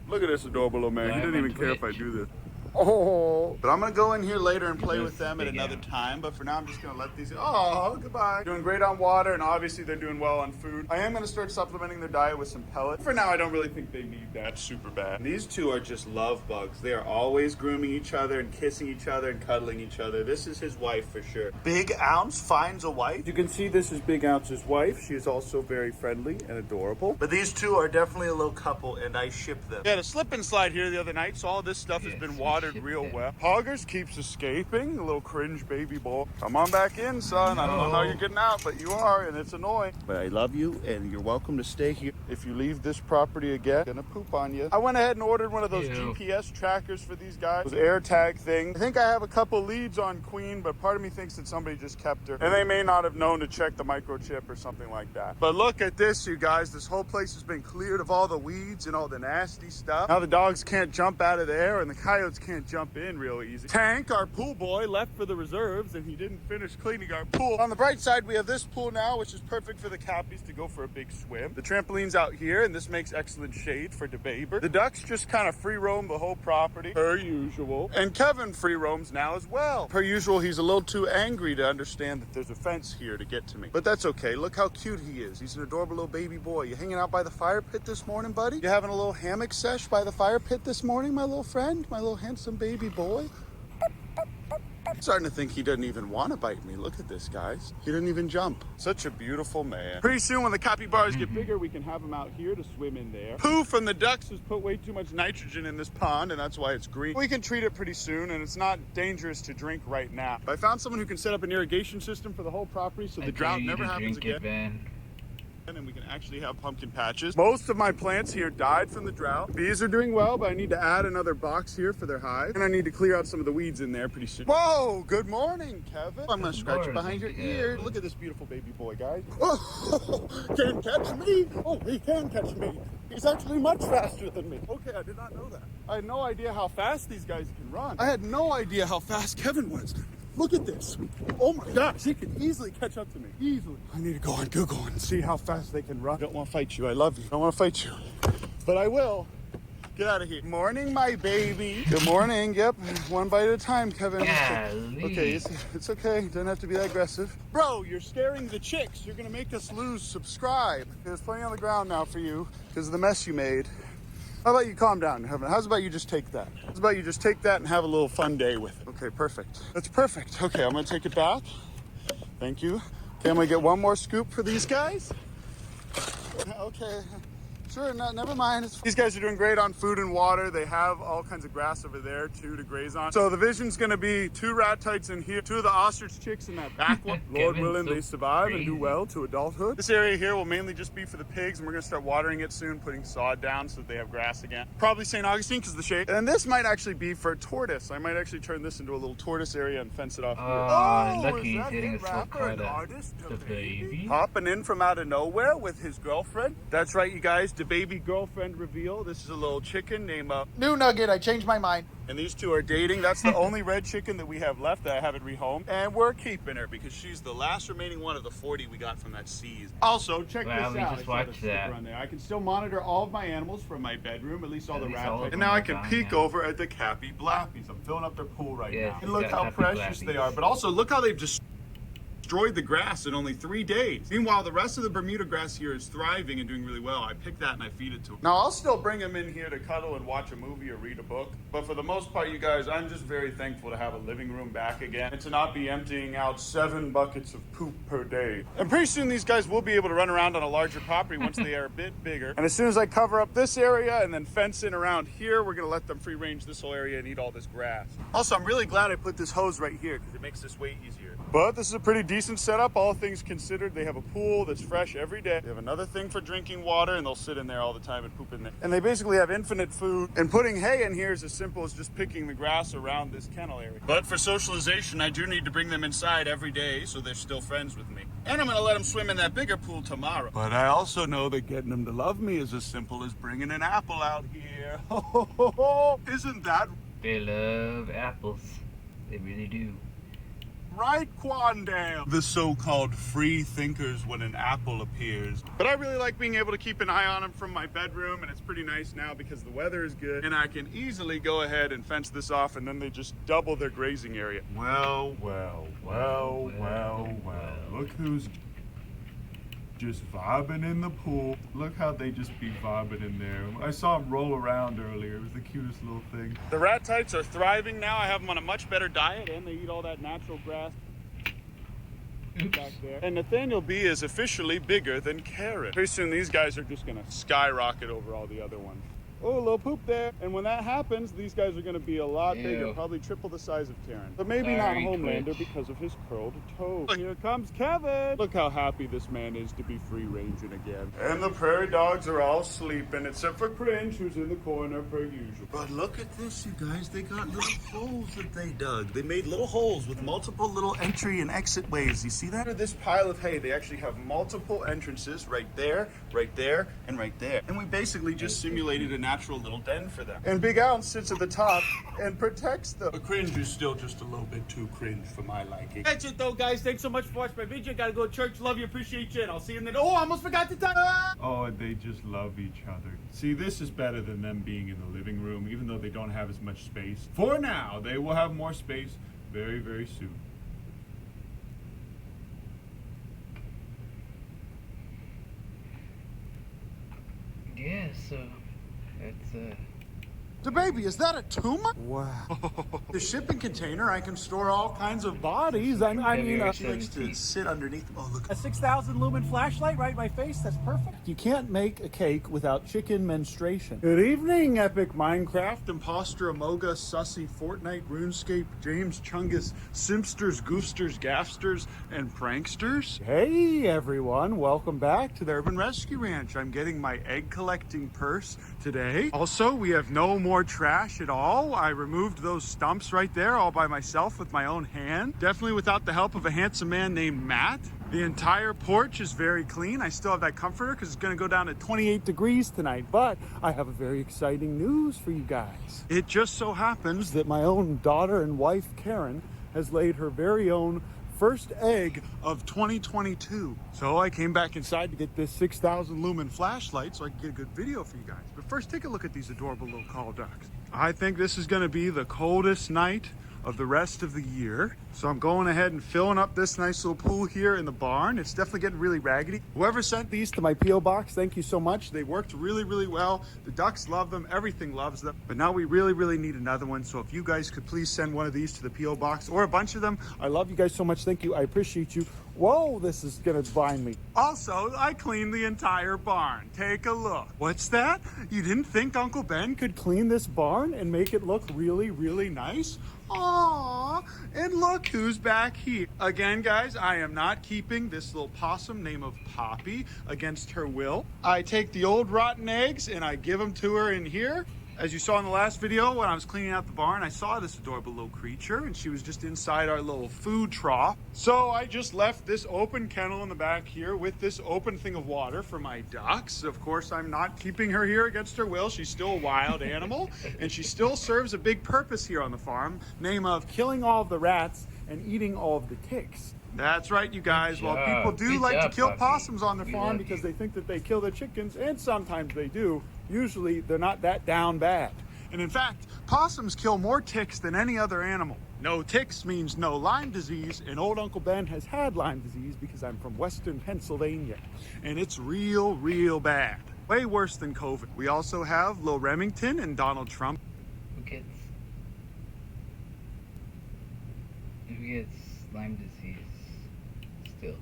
Look at this adorable little man. He didn't even care if I do this. Oh, but I'm gonna go in here later and play with them at another time. But for now, I'm just gonna let these. Oh, goodbye. Doing great on water, and obviously they're doing well on food. I am gonna start supplementing their diet with some pellets. For now, I don't really think they need that super bad. These two are just love bugs. They are always grooming each other and kissing each other and cuddling each other. This is his wife for sure. Big Ounce finds a wife. You can see this is Big Ounce's wife. She is also very friendly and adorable. But these two are definitely a little couple, and I ship them. We had a slip and slide here the other night, so all this stuff has been watered real well. Poggers keeps escaping, a little Cringe baby boy. Come on back in, son. I don't know how you're getting out, but you are, and it's annoying. But I love you, and you're welcome to stay here. If you leave this property again, I'm gonna poop on you. I went ahead and ordered one of those GPS trackers for these guys, those air tag things. I think I have a couple leads on Queen, but part of me thinks that somebody just kept her, and they may not have known to check the microchip or something like that. But look at this, you guys. This whole place has been cleared of all the weeds and all the nasty stuff. Now the dogs can't jump out of there, and the coyotes can't jump in real easy. Tank, our pool boy, left for the reserves and he didn't finish cleaning our pool. On the bright side, we have this pool now, which is perfect for the cappies to go for a big swim. The trampoline's out here and this makes excellent shade for DeBaber. The ducks just kind of free roam the whole property, per usual. And Kevin free roams now as well. Per usual, he's a little too angry to understand that there's a fence here to get to me. But that's okay. Look how cute he is. He's an adorable little baby boy. You hanging out by the fire pit this morning, buddy? You having a little hammock sesh by the fire pit this morning, my little friend? My little handsome baby boy? I'm starting to think he doesn't even want to bite me. Look at this, guys. He didn't even jump. Such a beautiful man. Pretty soon when the capybaras get bigger, we can have them out here to swim in there. Poo from the ducks has put way too much nitrogen in this pond, and that's why it's green. We can treat it pretty soon, and it's not dangerous to drink right now. But I found someone who can set up an irrigation system for the whole property so the drought never happens again. And we can actually have pumpkin patches. Most of my plants here died from the drought. Bees are doing well, but I need to add another box here for their hive. And I need to clear out some of the weeds in there pretty soon. Whoa, good morning, Kevin. I'm gonna scratch you behind your ear. Look at this beautiful baby boy, guys. Oh, can't catch me. Oh, he can catch me. He's actually much faster than me. Okay, I did not know that. I had no idea how fast these guys can run. I had no idea how fast Kevin was. Look at this. Oh my gosh, he could easily catch up to me. Easily. I need to go on Google and see how fast they can run. I don't want to fight you. I love you. I don't want to fight you. But I will. Get out of here. Morning, my baby. Good morning. Yep. One bite at a time, Kevin. Okay, it's okay. Don't have to be that aggressive. Bro, you're scaring the chicks. You're going to make us lose. Subscribe. There's plenty on the ground now for you because of the mess you made. How about you calm down, Kevin? How's about you just take that? How's about you just take that and have a little fun day with it? Okay, perfect. That's perfect. Okay, I'm gonna take it back. Thank you. Okay, I'm gonna get one more scoop for these guys. Okay. Sure, no, never mind. These guys are doing great on food and water. They have all kinds of grass over there too to graze on. So the vision's gonna be 2 rat tights in here, 2 of the ostrich chicks in that back one. Lord willing, they survive and do well to adulthood. This area here will mainly just be for the pigs, and we're gonna start watering it soon, putting sod down so that they have grass again. Probably St. Augustine because of the shade. And this might actually be for tortoise. I might actually turn this into a little tortoise area and fence it off here. Oh, lucky he's hitting a slip card at the baby. Hopping in from out of nowhere with his girlfriend. That's right, you guys. the baby girlfriend reveal. This is a little chicken named New Nugget, I changed my mind. and these two are dating. That's the only red chicken that we have left that I haven't rehomed. And we're keeping her because she's the last remaining one of the 40 we got from that season. Also, check Wow, this we out. just I saw the watched sticker that. on there. I can still monitor all of my animals from my bedroom, at least all At the least rat all of types. them And now I are can gone peek now. over at the Cappy Blappies. I'm filling up their pool right Yes, now. he's And look got how Cappy precious they Blappies. are. But also, look how they've destroyed the grass in only 3 days. Meanwhile, the rest of the Bermuda grass here is thriving and doing really well. I pick that and I feed it to them. Now, I'll still bring them in here to cuddle and watch a movie or read a book. But for the most part, you guys, I'm just very thankful to have a living room back again and to not be emptying out 7 buckets of poop per day. And pretty soon, these guys will be able to run around on a larger property once they are a bit bigger. And as soon as I cover up this area and then fence in around here, we're going to let them free range this whole area and eat all this grass. Also, I'm really glad I put this hose right here because it makes this way easier. But this is a pretty decent setup, all things considered. They have a pool that's fresh every day. They have another thing for drinking water, and they'll sit in there all the time and poop in there. And they basically have infinite food. And putting hay in here is as simple as just picking the grass around this kennel area. But for socialization, I do need to bring them inside every day so they're still friends with me. And I'm going to let them swim in that bigger pool tomorrow. But I also know that getting them to love me is as simple as bringing an apple out here. Isn't that They love apples. They really do. right, Quandale? The so-called free thinkers when an apple appears. But I really like being able to keep an eye on them from my bedroom, and it's pretty nice now because the weather is good, and I can easily go ahead and fence this off, and then they just double their grazing area. Well. Look who's just vibing in the pool. Look how they just be vibing in there. I saw them roll around earlier. It was the cutest little thing. The rat tights are thriving now. I have them on a much better diet and they eat all that natural grass back there. And Nathaniel B is officially bigger than Karen. Pretty soon these guys are just gonna skyrocket over all the other ones. Oh, a little poop there. And when that happens, these guys are going to be a lot bigger, Ew. probably triple the size of Karen. But maybe Sorry, not Homelander Twitch. because of his curled toes. Here comes Kevin. Look how happy this man is to be free ranging again. And the prairie dogs are all sleeping, except for Cringe, who's in the corner per usual. But look at this, you guys. They got little holes that they dug. They made little holes with multiple little entry and exit ways. You see that? Under this pile of hay, they actually have multiple entrances right there, and right there. And we basically just simulated a natural little den for them. And Big Al sits at the top and protects them. But Cringe is still just a little bit too cringe for my liking. That's it though, guys. Thanks so much for watching my video. Gotta go to church. Love you, appreciate you, and I'll see you in the... Oh, I almost forgot to tell... Oh, they just love each other. See, this is better than them being in the living room, even though they don't have as much space. For now, they will have more space very, very soon. Yeah, so that's The baby, is that a tumor? Wow. The shipping container, I can store all kinds of bodies. I mean, she likes to sit underneath them. Oh, look. A 6,000 lumen flashlight right in my face. That's perfect. You can't make a cake without chicken menstruation. Good evening, Epic Minecraft, Imposter, Amoga, Sussy, Fortnite, RuneScape, James, Chungus, Simpsters, Goofsters, Gaffsters, and Pranksters. Hey, everyone. Welcome back to the Urban Rescue Ranch. I'm getting my egg collecting purse today. Also, we have no more trash at all. I removed those stumps right there all by myself with my own hand. Definitely without the help of a handsome man named Matt. The entire porch is very clean. I still have that comforter because it's going to go down to 28 degrees tonight. But I have a very exciting news for you guys. It just so happens that my own daughter and wife, Karen, has laid her very own first egg of 2022. So I came back inside to get this 6,000 lumen flashlight so I can get a good video for you guys. But first, take a look at these adorable little call ducks. I think this is going to be the coldest night of the rest of the year. So I'm going ahead and filling up this nice little pool here in the barn. It's definitely getting really raggedy. Whoever sent these to my P.O. box, thank you so much. They worked really, really well. The ducks love them. Everything loves them. But now we really, really need another one. So if you guys could please send one of these to the P.O. box or a bunch of them. I love you guys so much. Thank you. I appreciate you. Whoa, this is gonna bind me. Also, I cleaned the entire barn. Take a look. What's that? You didn't think Uncle Ben could clean this barn and make it look really, really nice? Aww, and look who's back here. Again, guys, I am not keeping this little possum named of Poppy against her will. I take the old rotten eggs and I give them to her in here. As you saw in the last video, when I was cleaning out the barn, I saw this adorable little creature, and she was just inside our little food trough. So I just left this open kennel in the back here with this open thing of water for my ducks. Of course, I'm not keeping her here against her will. She's still a wild animal, and she still serves a big purpose here on the farm, name of Killing all of the rats and eating all of the ticks. That's right, you guys. Good While job. people do Good like to job, kill Poppy. possums on their We farm love because Because they think that they kill their chickens, and sometimes they do. Usually they're not that down bad. and in fact, possums kill more ticks than any other animal. No ticks means no Lyme disease, and old Uncle Ben has had Lyme disease because I'm from Western Pennsylvania, and it's real, real bad. Way worse than COVID. We also have Lil Remington and Donald Trump. Who gets Lyme disease still?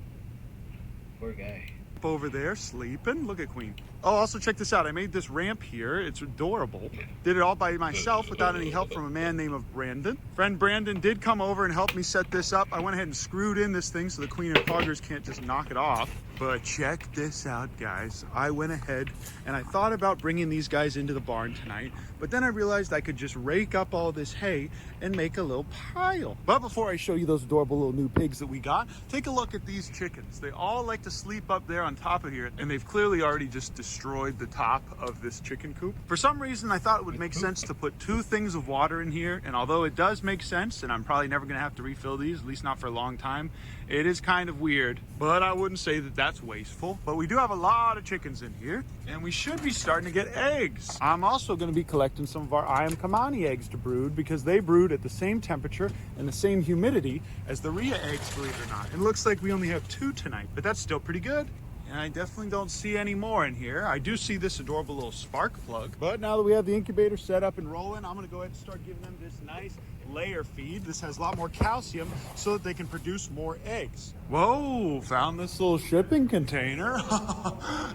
Poor guy. Over there sleeping. Look at Queen. Oh, also check this out. I made this ramp here. It's adorable. Did it all by myself without any help from a man named Brandon. Friend Brandon did come over and help me set this up. I went ahead and screwed in this thing so the Queen and Poggers can't just knock it off. But check this out, guys. I went ahead and I thought about bringing these guys into the barn tonight, but then I realized I could just rake up all this hay and make a little pile. But before I show you those adorable little new pigs that we got, take a look at these chickens. They all like to sleep up there on top of here, and they've clearly already just destroyed the top of this chicken coop. For some reason, I thought it would make sense to put 2 things of water in here, and although it does make sense, and I'm probably never gonna have to refill these, at least not for a long time, it is kind of weird, but I wouldn't say that that's wasteful. But we do have a lot of chickens in here, and we should be starting to get eggs. I'm also going to be collecting some of our I am Kamani eggs to brood because they brood at the same temperature and the same humidity As the Rhea eggs, believe it or not. It looks like we only have 2 tonight, but that's still pretty good. And I definitely don't see any more in here. I do see this adorable little spark plug. But now that we have the incubator set up and Rolling, I'm gonna go ahead and start giving them this nice layer feed. This has a lot more calcium so that they can produce more eggs. Whoa, found this little shipping container.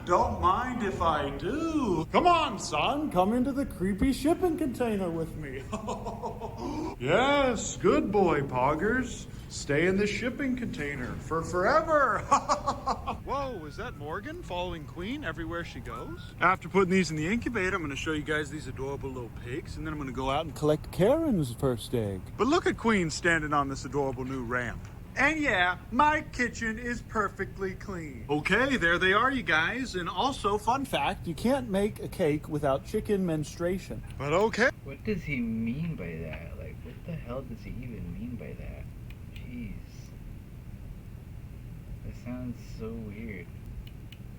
Don't mind if I do. Come on, son, come into the creepy shipping container with me. Yes, good boy, Poggers. Stay in the shipping container for forever. Whoa, is that Morgan following Queen everywhere she goes? After putting these in the incubator, I'm gonna show you guys these adorable little pigs, and then I'm gonna go out and collect Karen's first egg. but look at Queen standing on this adorable new ramp. And yeah, my kitchen is perfectly clean. Okay, there they are, you guys. And also, fun fact, You can't make a cake without chicken menstruation. but okay. What does he mean by that? Like, what the hell does he even mean by that? Jeez. That sounds so weird.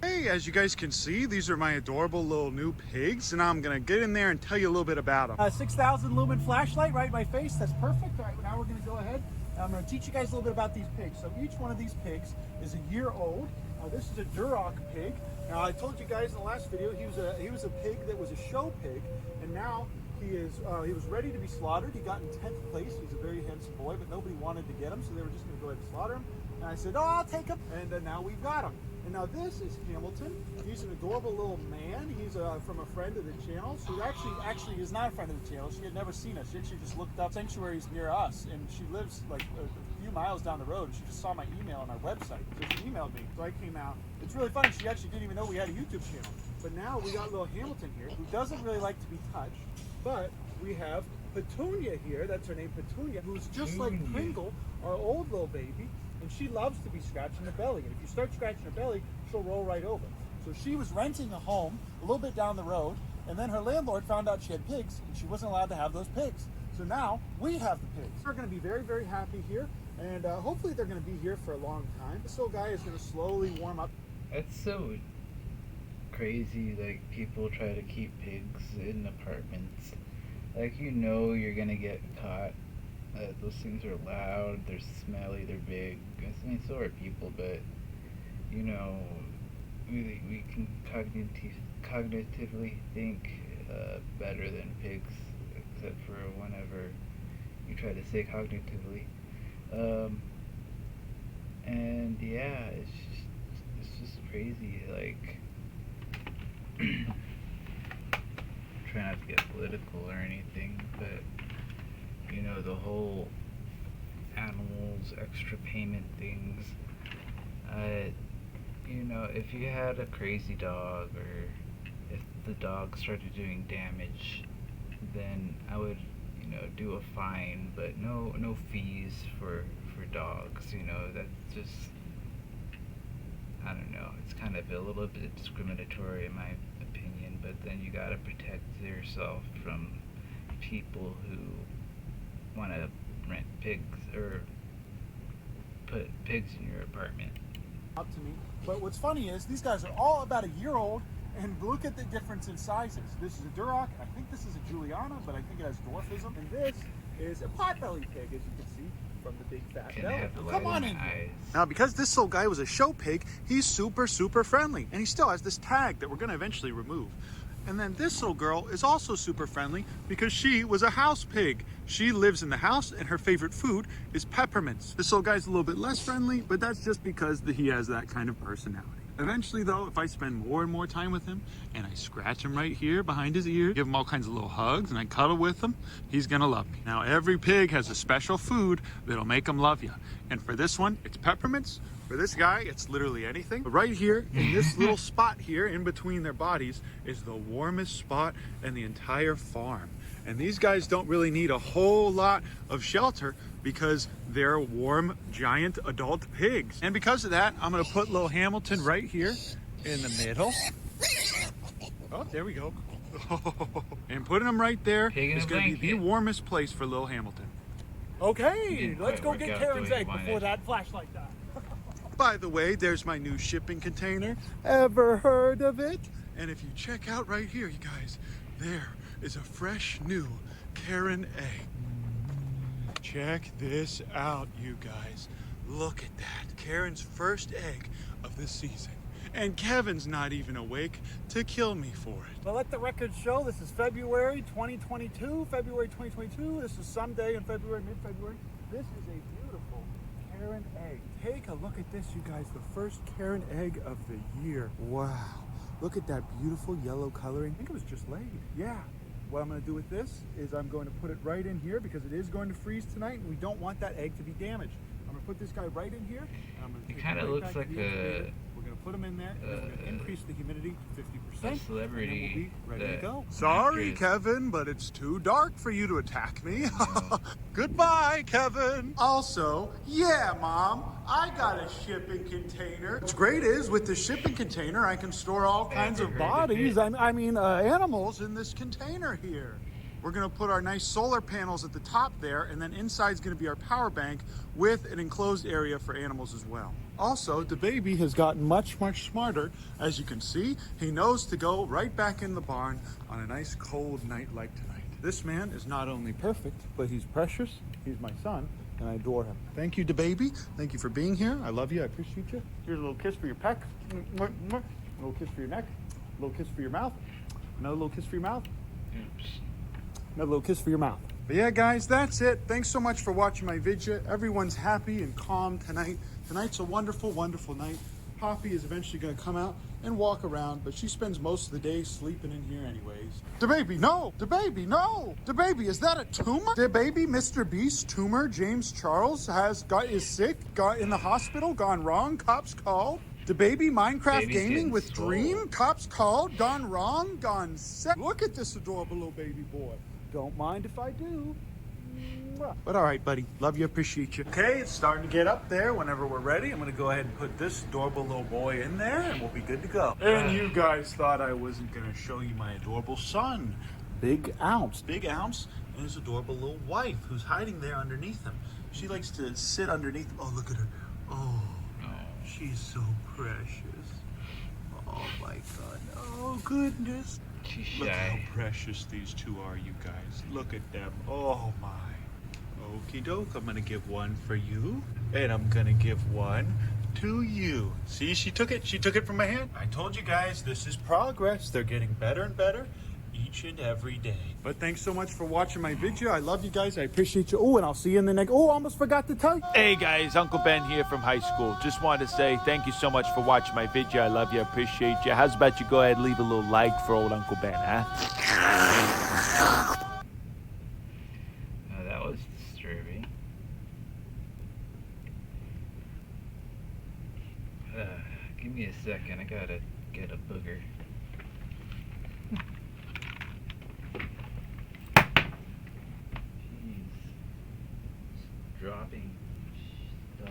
Hey, as you guys can see, these are my adorable little new pigs, and I'm gonna get in there and tell you a little bit about them. 6,000 lumen flashlight right in my face. That's perfect. All right, now we're going to go ahead. I'm going to teach you guys a little bit about these pigs. So each one of these pigs is a year old. This is a Duroc pig. Now I told you guys in the last video he was a pig that was a show pig, and now he was ready to be slaughtered. He got in 10th place. He's a very handsome boy, but nobody wanted to get him, so they were just going to go ahead and slaughter him. And I said, "Oh, I'll take him." And now we've got him. And now this is Hamilton. He's an adorable little man. He's from a friend of the channel. So actually is not a friend of the channel. She had never seen us. She actually just looked up sanctuaries near us, and she lives like a few miles down the road. She just saw my email on our website, so she emailed me. So I came out. It's really funny. She actually didn't even know we had a YouTube channel. But now we got little Hamilton here, who doesn't really like to be touched. But we have Petunia here. That's her name, Petunia, who's just like Pringle, our old little baby. And she loves to be scratching her belly. And if you start scratching her belly, she'll roll right over. So she was renting a home a little bit down the road, and then her landlord found out she had pigs, and she wasn't allowed to have those pigs. So now we have the pigs. We're going to be very, very happy here, and hopefully they're going to be here for a long time. This little guy is going to slowly warm up. That's so crazy. Like, people try to keep pigs in apartments. Like, you know you're gonna get caught. Those things are loud, they're smelly, they're big. I mean, so are people, but, you know, we can cognitively think better than pigs, except for whenever you try to say cognitively. And yeah, it's just crazy. Like, try not to get political or anything, but you know, the whole animals extra payment things. You know, if you had a crazy dog, or if the dog started doing damage then I would, do a fine, but no fees for dogs. That's just, I don't know. It's kind of a little bit discriminatory in my opinion. But then you gotta protect yourself from people who want to rent pigs or put pigs in your apartment. Up to me. But what's funny is these guys are all about a year old, and look at the difference in sizes. This is a Duroc. I think this is a Juliana, but I think it has dwarfism. And this is a potbelly pig, as you can see from the big fat belly. Come on in. Now, because this little guy was a show pig, he's super friendly, and he still has this tag that we're going to eventually remove. And then this little girl is also super friendly because she was a house pig. She lives in the house and her favorite food is peppermints. This little guy's a little bit less friendly, but that's just because he has that kind of personality. Eventually though, if I spend more and more time with him and I scratch him right here behind his ear, give him all kinds of little hugs and I cuddle with him, he's gonna love me. Now every pig has a special food that'll make him love you. And for this one, it's peppermints. For this guy, it's literally anything. But right here, in this little spot here, in between their bodies, is the warmest spot in the entire farm. And these guys don't really need a whole lot of shelter because they're warm, giant adult pigs. And because of that, I'm gonna put little Hamilton right here in the middle. Oh, there we go. And putting him right there is gonna be the warmest place for little Hamilton. Okay, let's go get Karen's egg before that flashlight dies. By the way, there's my new shipping container. Ever heard of it? And if you check out right here, you guys, there is a fresh new Karen egg. Check this out, you guys. Look at that. Karen's first egg of the season. And Kevin's not even awake to kill me for it. Well, let the record show this is February 2022. February 2022. This is Sunday in February, mid-February. This is a beautiful Karen egg. Take a look at this, you guys. The first Karen egg of the year. Wow. Look at that beautiful yellow coloring. I think it was just laid. Yeah. What I'm going to do with this is I'm going to put it right in here because it is going to freeze tonight and we don't want that egg to be damaged. I'm going to put this guy right in here. And I'm going to it kind of looks like a... We're going to put him in there and we're going to increase the humidity to 50%. A celebrity. And then we'll be ready to go. Sorry, Kevin, but it's too dark for you to attack me. Goodbye, Kevin. Also, yeah, Mom, I got a shipping container. What's great is with the shipping container, I can store all kinds of bodies, animals in this container here. We're gonna put our nice solar panels at the top there, and then inside's gonna be our power bank with an enclosed area for animals as well. Also, the baby has gotten much smarter. As you can see, he knows to go right back in the barn on a nice cold night like tonight. This man is not only perfect, but he's precious. He's my son, and I adore him. Thank you, DeBaby. Thank you for being here. I love you. I appreciate you. Here's a little kiss for your peck. A little kiss for your neck. A little kiss for your mouth. Another little kiss for your mouth. Oops. Another little kiss for your mouth. But yeah, guys, that's it. Thanks so much for watching my video. Everyone's happy and calm tonight. Tonight's a wonderful night. Poppy is eventually going to come out and walk around, but she spends most of the day sleeping in here anyways. DeBaby, no! DeBaby, no! DeBaby, is that a tumor? DeBaby, Mr. Beast tumor, James Charles is sick, got in the hospital, gone wrong, cops called. DeBaby, Minecraft Baby's gaming with stole. Dream, cops called, gone wrong, gone sick. Look at this adorable little baby boy. Don't mind if I do. But all right, buddy. Love you, appreciate you. Okay, it's starting to get up there. Whenever we're ready, I'm going to go ahead and put this adorable little boy in there, and we'll be good to go. And you guys thought I wasn't going to show you my adorable son. Big Ounce, and his adorable little wife, who's hiding there underneath him. She likes to sit underneath him. Oh, look at her. Oh, she's so precious. Oh, my God. Oh, goodness. She's shy. Look how precious these two are, you guys. Look at them. Oh, my. Okie doke, I'm gonna give one for you, and I'm gonna give one to you. See, she took it from my hand. I told you guys, this is progress. They're getting better and better each and every day. But thanks so much for watching my video. I love you guys, I appreciate you. Oh, and I'll see you in the next, I almost forgot to tell you. Hey guys, Uncle Ben here from high school. Just wanted to say thank you so much for watching my video. I love you, I appreciate you. How's about you go ahead and leave a little like for old Uncle Ben, huh? That was disturbing. Give me a second, I gotta get a booger. dropping stuff.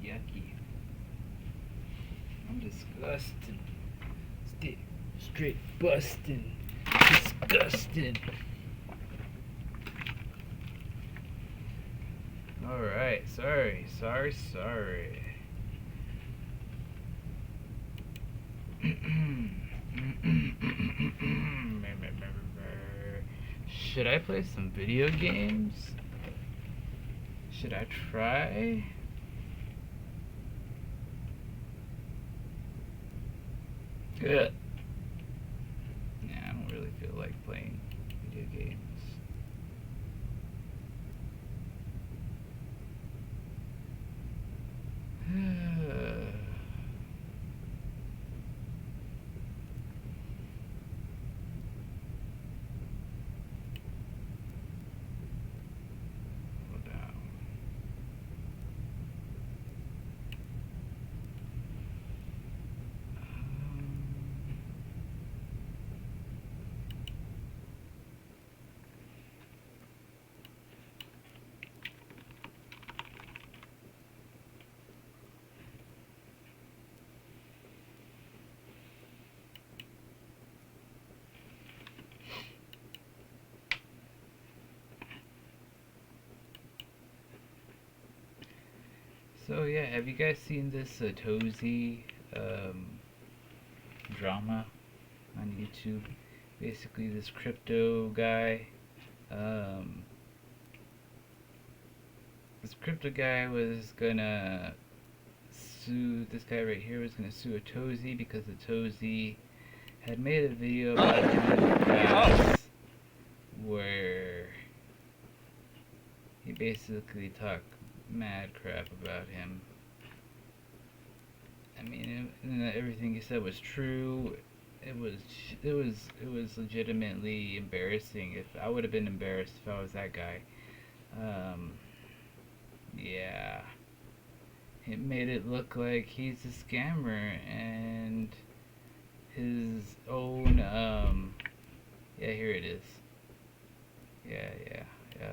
Yucky. I'm disgusted. Straight busting. Disgusted. Alright, sorry. Should I play some video games? Should I try? Good. Yeah, I don't really feel like playing video games. Hold on. So yeah, have you guys seen this Atozy drama on YouTube? Basically, this crypto guy. This crypto guy was gonna sue this guy right here. Was gonna sue Atozy because Atozy had made a video about him in the past where he basically talked mad crap about him. I mean, everything he said was true. It was legitimately embarrassing. If I would have been embarrassed if I was that guy. Yeah. It made it look like he's a scammer and his own yeah, here it is. Yeah,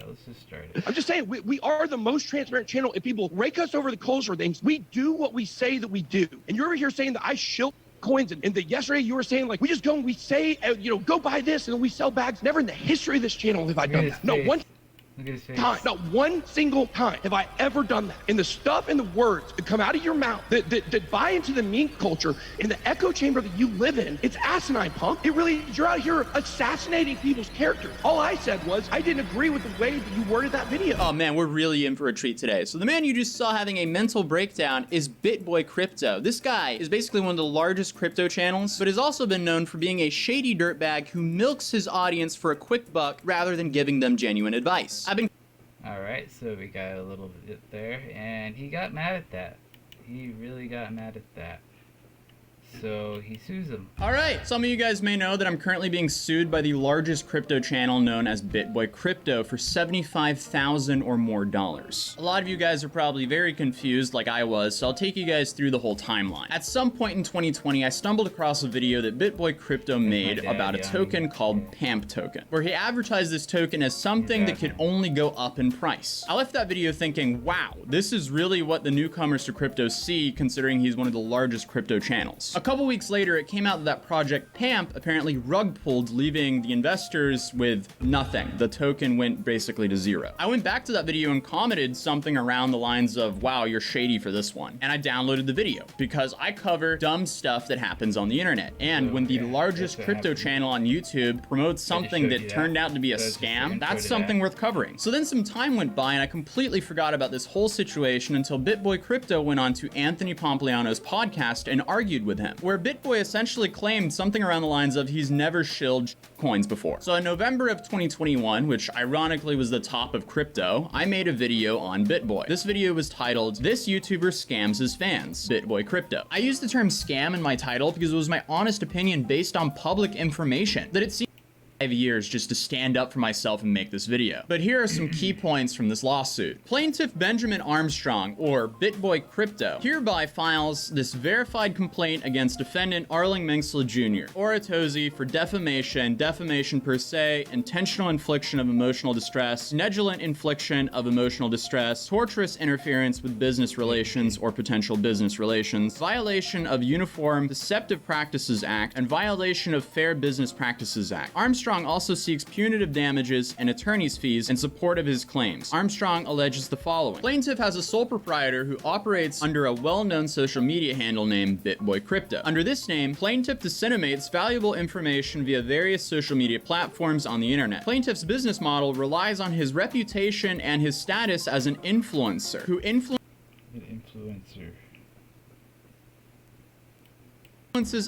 let's just start it. I'm just saying, we are the most transparent channel. If people rake us over the coals for things, we do what we say that we do. And you're over here saying that I shill coins, and that yesterday you were saying, like, we just go and we say, go buy this, and then we sell bags. Never in the history of this channel have I done that. No one time, not one single time have I ever done that. And the stuff and the words that come out of your mouth that buy into the meme culture in the echo chamber that you live in, it's asinine, punk. It really, you're out here assassinating people's character. All I said was I didn't agree with the way that you worded that video. Oh man, we're really in for a treat today. So the man you just saw having a mental breakdown is Bitboy Crypto. This guy is basically one of the largest crypto channels, but has also been known for being a shady dirtbag who milks his audience for a quick buck rather than giving them genuine advice. Alright, so we got a little bit there, and he got mad at that. He really got mad at that. So he sues him. Alright, some of you guys may know that I'm currently being sued by the largest crypto channel known as Bitboy Crypto for $75,000 or more. A lot of you guys are probably very confused like I was, so I'll take you guys through the whole timeline. At some point in 2020, I stumbled across a video that Bitboy Crypto made about a token called PAMP token, where he advertised this token as something that could only go up in price. I left that video thinking, wow, this is really what the newcomers to crypto see, considering he's one of the largest crypto channels. A couple weeks later, it came out that project PAMP apparently rug pulled, leaving the investors with nothing. The token went basically to zero. I went back to that video and commented something around the lines of, wow, you're shady for this one. And I downloaded the video because I cover dumb stuff that happens on the internet. And when the largest crypto channel on YouTube promotes something that turned out to be a scam, that's something worth covering. So then some time went by and I completely forgot about this whole situation until Bitboy Crypto went on to Anthony Pompliano's podcast and argued with him, where Bitboy essentially claimed something around the lines of he's never shilled coins before. So in November of 2021, which ironically was the top of crypto, I made a video on Bitboy. This video was titled, "This YouTuber Scams His Fans, Bitboy Crypto." I used the term scam in my title because it was my honest opinion based on public information that it seemed years just to stand up for myself and make this video. But here are some key points from this lawsuit. Plaintiff Benjamin Armstrong, or Bitboy Crypto, hereby files this verified complaint against defendant Arling Mengsel Jr., or Atozy, for defamation, defamation per se, intentional infliction of emotional distress, negligent infliction of emotional distress, torturous interference with business relations or potential business relations, violation of Uniform Deceptive Practices Act, and violation of Fair Business Practices Act. Armstrong also seeks punitive damages and attorney's fees in support of his claims. Armstrong alleges the following. Plaintiff has a sole proprietor who operates under a well-known social media handle named Bitboy Crypto. Under this name, plaintiff disseminates valuable information via various social media platforms on the internet. Plaintiff's business model relies on his reputation and his status as an influencer who influences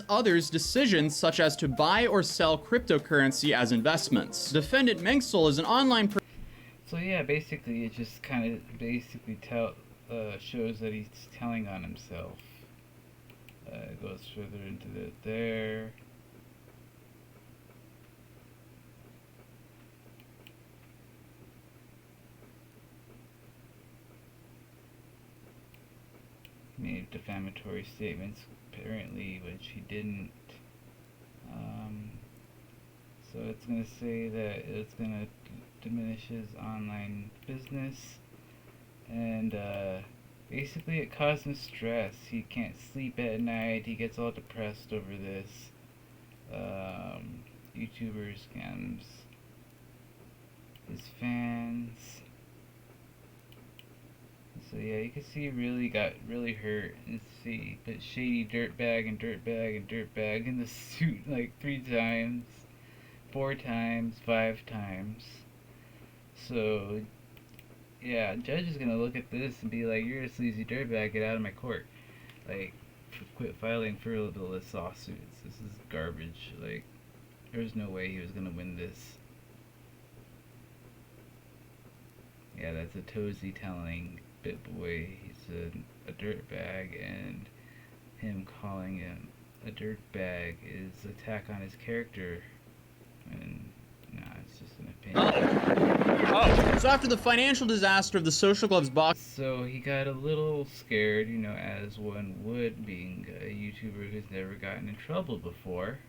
others' decisions such as to buy or sell cryptocurrency as investments. Defendant Mengsel is an online So yeah, basically it just kind of shows that he's telling on himself. It goes further into there. Made defamatory statements apparently, which he didn't. So it's going to say that it's going to diminish his online business, and basically it caused him stress. He can't sleep at night. He gets all depressed over this. YouTuber scams his fans. So yeah, you can see he really got hurt. And see, put shady dirtbag and dirtbag and dirtbag in the suit like 3 times, 4 times, 5 times. So yeah, judge is gonna look at this and be like, "You're a sleazy dirtbag. Get out of my court. Like, quit filing frivolous lawsuits. This is garbage. Like, there's no way he was gonna win this." Yeah, that's Atozy telling Bitboy he's a dirtbag, and him calling him a dirtbag is attack on his character. And nah, it's just an opinion. So after the financial disaster of the Social Gloves box, So he got a little scared, as one would, being a YouTuber who's never gotten in trouble before.